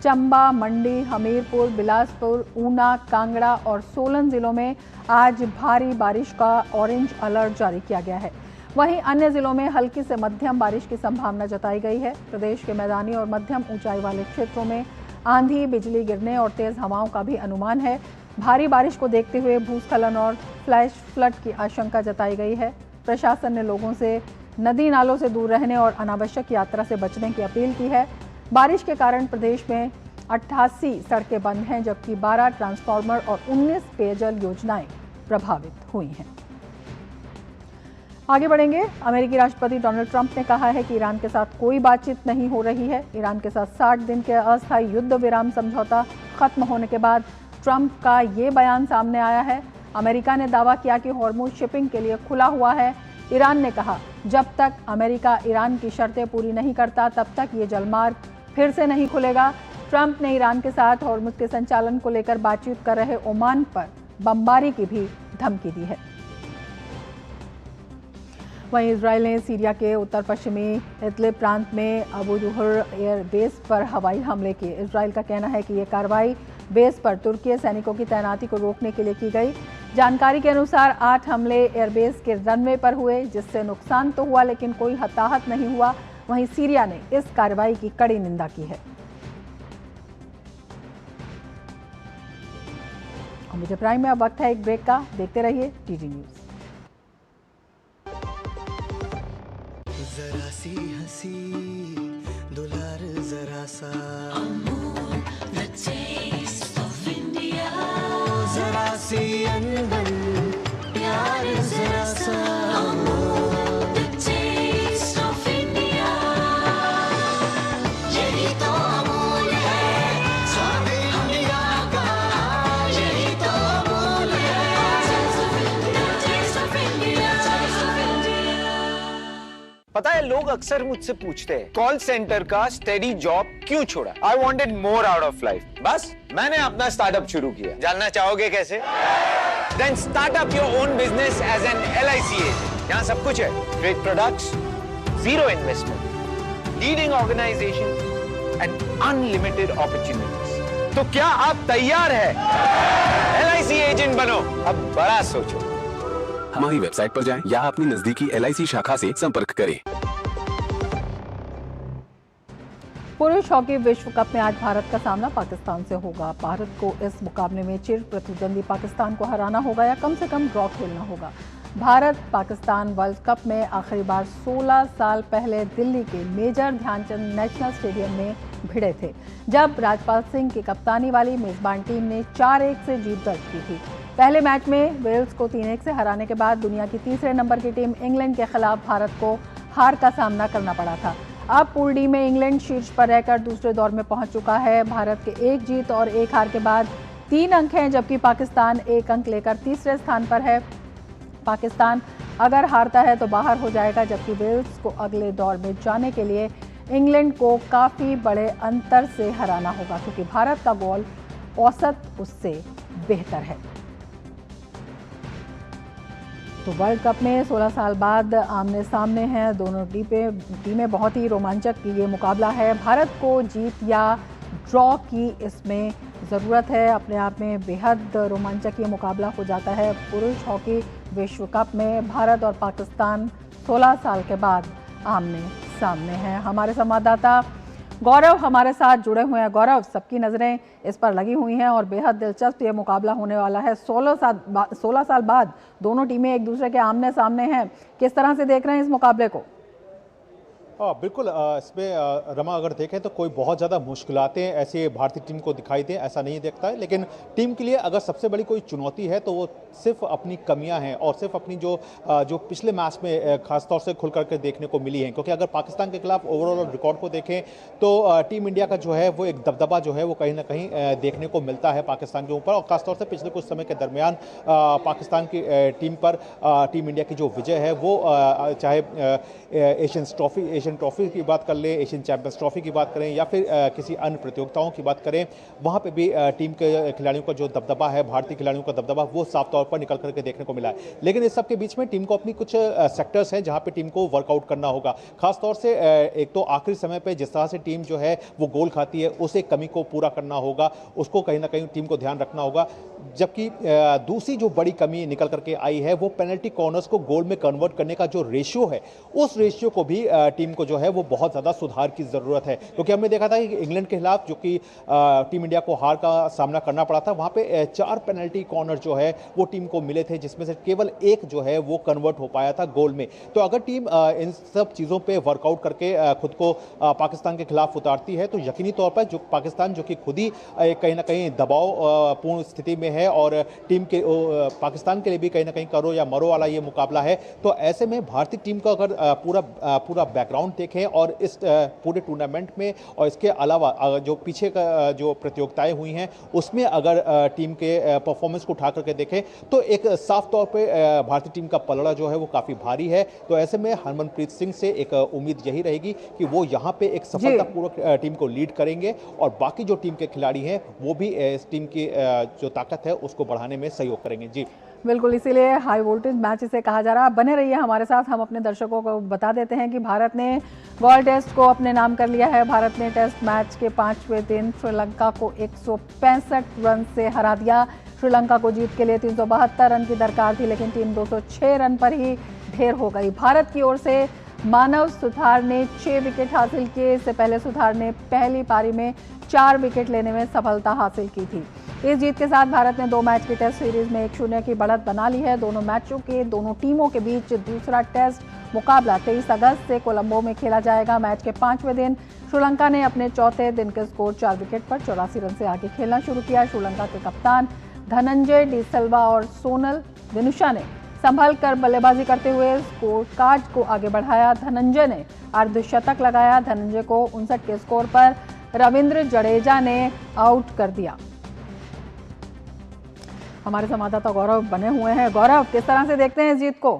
चंबा, मंडी, हमीरपुर, बिलासपुर, ऊना, कांगड़ा और सोलन जिलों में आज भारी बारिश का ऑरेंज अलर्ट जारी किया गया है। वहीं अन्य जिलों में हल्की से मध्यम बारिश की संभावना जताई गई है। प्रदेश के मैदानी और मध्यम ऊंचाई वाले क्षेत्रों में आंधी, बिजली गिरने और तेज हवाओं का भी अनुमान है। भारी बारिश को देखते हुए भूस्खलन और फ्लैश फ्लड की आशंका जताई गई है। प्रशासन ने लोगों से नदी नालों से दूर रहने और अनावश्यक यात्रा से बचने की अपील की है। बारिश के कारण प्रदेश में 88 सड़कें बंद हैं, जबकि 12 ट्रांसफार्मर और 19 पेयजल योजनाएं प्रभावित हुई हैं। आगे बढ़ेंगे। अमेरिकी राष्ट्रपति डोनाल्ड ट्रंप ने कहा है कि ईरान के साथ कोई बातचीत नहीं हो रही है। ईरान के साथ 60 दिन के अस्थायी युद्ध विराम समझौता खत्म होने के बाद ट्रंप का ये बयान सामने आया है। अमेरिका ने दावा किया कि हॉर्मुज शिपिंग के लिए खुला हुआ है। ईरान ने कहा, जब तक अमेरिका ईरान की शर्तें पूरी नहीं करता तब तक ये जलमार्ग फिर से नहीं खुलेगा। ट्रंप ने ईरान के साथ हॉर्मुज के संचालन को लेकर बातचीत कर रहे ओमान पर बमबारी की भी धमकी दी है। वहीं इजराइल ने सीरिया के उत्तर पश्चिमी इदलिब प्रांत में अबू जुहर एयर बेस पर हवाई हमले किए। इजराइल का कहना है कि ये कार्रवाई बेस पर तुर्की सैनिकों की तैनाती को रोकने के लिए की गई। जानकारी के अनुसार 8 हमले एयरबेस के रनवे पर हुए, जिससे नुकसान तो हुआ लेकिन कोई हताहत नहीं हुआ। वहीं सीरिया ने इस कार्रवाई की कड़ी निंदा की है। मुझे प्राइम में अब वक्त है एक ब्रेक का। देखते रहिए टीजी न्यूज। जरा सी हंसी दुलार जरा सा, जरा सी अनबन प्यार जरा सा, यही तो अमूल है स्वाद इंडिया का, यही तो अमूल है। पता है, लोग अक्सर मुझसे पूछते हैं कॉल सेंटर का स्टेडी जॉब क्यों छोड़ा। I wanted more out of life, बस मैंने अपना स्टार्टअप शुरू किया। जानना चाहोगे कैसे? Then start up your own business as an LIC agent. यहाँ सब कुछ है, great products, zero investment, leading organization and unlimited opportunities. तो क्या आप तैयार हैं? LIC एजेंट बनो, अब बड़ा सोचो। हमारी वेबसाइट पर जाएं या अपनी नजदीकी LIC शाखा से संपर्क करें। पुरुष हॉकी विश्व कप में आज भारत का सामना पाकिस्तान से होगा। भारत को इस मुकाबले में चिर प्रतिद्वंदी पाकिस्तान को हराना होगा या कम से कम ड्रॉ खेलना होगा। भारत पाकिस्तान वर्ल्ड कप में आखिरी बार 16 साल पहले दिल्ली के मेजर ध्यानचंद नेशनल स्टेडियम में भिड़े थे, जब राजपाल सिंह की कप्तानी वाली मेजबान टीम ने 4-1 से जीत दर्ज की थी। पहले मैच में वेल्स को 3-1 से हराने के बाद दुनिया की तीसरे नंबर की टीम इंग्लैंड के खिलाफ भारत को हार का सामना करना पड़ा था। अब पूल डी में इंग्लैंड शीर्ष पर रहकर दूसरे दौर में पहुंच चुका है। भारत के 1 जीत और 1 हार के बाद 3 अंक हैं, जबकि पाकिस्तान 1 अंक लेकर तीसरे स्थान पर है। पाकिस्तान अगर हारता है तो बाहर हो जाएगा, जबकि वेल्स को अगले दौर में जाने के लिए इंग्लैंड को काफ़ी बड़े अंतर से हराना होगा, क्योंकि भारत का गोल औसत उससे बेहतर है। तो वर्ल्ड कप में 16 साल बाद आमने सामने हैं दोनों टीमें। बहुत ही रोमांचक ये मुकाबला है। भारत को जीत या ड्रॉ की इसमें ज़रूरत है। अपने आप में बेहद रोमांचक ये मुकाबला हो जाता है। पुरुष हॉकी विश्व कप में भारत और पाकिस्तान 16 साल के बाद आमने सामने हैं। हमारे संवाददाता गौरव हमारे साथ जुड़े हुए हैं। गौरव, सबकी नज़रें इस पर लगी हुई हैं और बेहद दिलचस्प ये मुकाबला होने वाला है। 16 साल बाद दोनों टीमें एक दूसरे के आमने सामने हैं। किस तरह से देख रहे हैं इस मुकाबले को? बिल्कुल इसमें रमा अगर देखें तो कोई बहुत ज़्यादा मुश्किलातें ऐसे भारतीय टीम को दिखाई दें ऐसा नहीं दिखता है, लेकिन टीम के लिए अगर सबसे बड़ी कोई चुनौती है तो वो सिर्फ अपनी कमियां हैं और सिर्फ अपनी जो पिछले मैच में खासतौर से खुल करके देखने को मिली हैं। क्योंकि अगर पाकिस्तान के खिलाफ ओवरऑल रिकॉर्ड को देखें तो टीम इंडिया का जो है वो एक दबदबा जो है वो कहीं ना कहीं देखने को मिलता है पाकिस्तान के ऊपर, और खासतौर से पिछले कुछ समय के दरमियान पाकिस्तान की टीम पर टीम इंडिया की जो विजय है वो चाहे एशियन ट्रॉफी की बात कर लें, एशियन चैंपियंस ट्रॉफी की बात करें या फिर किसी अन्य प्रतियोगिताओं की बात करें, वहाँ पे भी टीम के खिलाड़ियों का जो दबदबा है, भारतीय खिलाड़ियों का दबदबा वो साफ तौर पर निकल करके देखने को मिला है। लेकिन इस सब के बीच में टीम को अपनी कुछ सेक्टर्स हैं जहाँ पे टीम को वर्कआउट करना होगा। खासतौर से एक तो आखिरी समय पे जिस तरह से टीम जो है वो गोल खाती है उस एक कमी को पूरा करना होगा, उसको कहीं ना कहीं टीम को ध्यान रखना होगा। जबकि दूसरी जो बड़ी कमी निकल करके आई है वो पेनल्टी कॉर्नर्स को गोल में कन्वर्ट करने का जो रेशियो है, उस रेशियो को भी टीम को जो है वो बहुत ज़्यादा सुधार की ज़रूरत है। क्योंकि हमने देखा था कि इंग्लैंड के खिलाफ जो कि टीम इंडिया को हार का सामना करना पड़ा था, वहाँ पे 4 पेनल्टी कॉर्नर जो है वो टीम को मिले थे, जिसमें से केवल एक जो है वो कन्वर्ट हो पाया था गोल में। तो अगर टीम इन सब चीज़ों पे वर्कआउट करके खुद को पाकिस्तान के खिलाफ उतारती है तो यकीनी तौर पर जो पाकिस्तान जो कि खुद ही कहीं ना कहीं दबाव पूर्ण स्थिति में है और टीम के पाकिस्तान के लिए भी कहीं ना कहीं करो या मरो वाला ये मुकाबला है, तो ऐसे में भारतीय टीम का अगर पूरा बैकग्राउंड देखें और इस पूरे टूर्नामेंट में और इसके अलावा जो पीछे का जो प्रतियोगिताएं हुई हैं उसमें अगर टीम के परफॉर्मेंस को उठा करके देखें तो एक साफ तौर पे भारतीय टीम का पलड़ा जो है वो काफ़ी भारी है। तो ऐसे में हरमनप्रीत सिंह से एक उम्मीद यही रहेगी कि वो यहाँ पे एक सफलतापूर्वक टीम को लीड करेंगे और बाकी जो टीम के खिलाड़ी हैं वो भी इस टीम की जो ताकत है उसको बढ़ाने में सहयोग करेंगे। जी बिल्कुल, इसीलिए हाई वोल्टेज मैच इसे कहा जा रहा है। बने रहिए हमारे साथ, हम अपने दर्शकों को बता देते हैं कि भारत ने गॉल टेस्ट को अपने नाम कर लिया है। भारत ने टेस्ट मैच के 5वें दिन श्रीलंका को 165 रन से हरा दिया। श्रीलंका को जीत के लिए 372 रन की दरकार थी, लेकिन टीम 206 रन पर ही ढेर हो गई। भारत की ओर से मानव सुथार ने 6 विकेट हासिल किए। इससे पहले सुथार ने पहली पारी में 4 विकेट लेने में सफलता हासिल की थी। इस जीत के साथ भारत ने 2 मैच की टेस्ट सीरीज में 1-0 की बढ़त बना ली है। दोनों मैचों के दोनों टीमों के बीच दूसरा टेस्ट मुकाबला 23 अगस्त से कोलंबो में खेला जाएगा। मैच के 5वें दिन श्रीलंका ने अपने चौथे दिन के स्कोर 4 विकेट पर 84 रन से आगे खेलना शुरू किया। श्रीलंका के कप्तान धनंजय डी सिल्वा और सोनल दिनुशा ने संभल कर बल्लेबाजी करते हुए स्कोर कार्ड को आगे बढ़ाया। धनंजय ने अर्धशतक लगाया। धनंजय को 59 के स्कोर पर रविंद्र जडेजा ने आउट कर दिया। हमारे संवाददाता गौरव बने हुए हैं। गौरव, किस तरह से देखते हैं इस जीत को?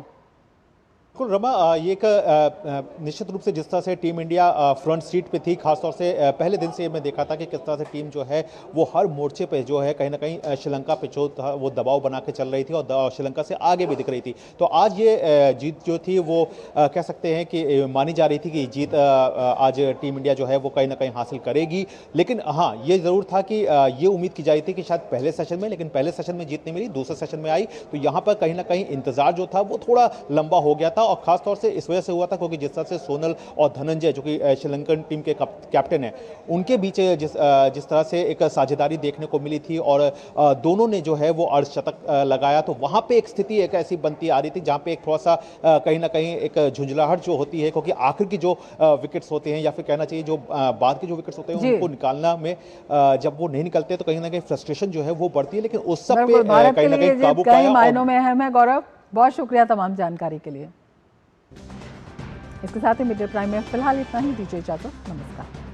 बिल्कुल रमा, ये एक निश्चित रूप से जिस तरह से टीम इंडिया फ्रंट सीट पे थी, खासतौर से पहले दिन से मैं देखा था कि किस तरह से टीम जो है वो हर मोर्चे पे जो है कहीं ना कहीं श्रीलंका पे जो था वो दबाव बना के चल रही थी और श्रीलंका से आगे भी दिख रही थी। तो आज ये जीत जो थी वो कह सकते हैं कि मानी जा रही थी कि जीत आज टीम इंडिया जो है वो कहीं ना कहीं हासिल करेगी। लेकिन हाँ, ये ज़रूर था कि ये उम्मीद की जा रही थी कि शायद पहले सेशन में, लेकिन पहले सेशन में जीत नहीं मिली, दूसरे सेशन में आई तो यहाँ पर कहीं ना कहीं इंतजार जो था वो थोड़ा लंबा हो गया था। और खासतौर से इस वजह से हुआ था क्योंकि जिस तरह से सोनल और धनंजय जो कि श्रीलंकन टीम के कैप्टन हैं, उनके बीच जिस तरह से एक साझेदारी देखने को मिली थी और दोनों ने जो है वो अर्धशतक लगाया, तो वहाँ पे एक स्थिति एक ऐसी बनती आ रही थी जहाँ पे एक थोड़ा सा कहीं ना कहीं एक झुंझलाहट जो होती है, क्योंकि आखिर की जो विकेट्स होते हैं या फिर कहना चाहिए जो बाद के जो विकेट्स होते हैं उनको निकालना में जब वो नहीं निकलते तो कहीं ना कहीं फ्रस्ट्रेशन जो है वो बढ़ती है। लेकिन उस सब पे कहीं ना कहीं काबू पाया। मायनों में अहम है। गौरव, बहुत शुक्रिया तमाम जानकारी के लिए। इसके साथ ही मिड डे प्राइम में फिलहाल इतना ही। दीजिए इजाजत, नमस्कार।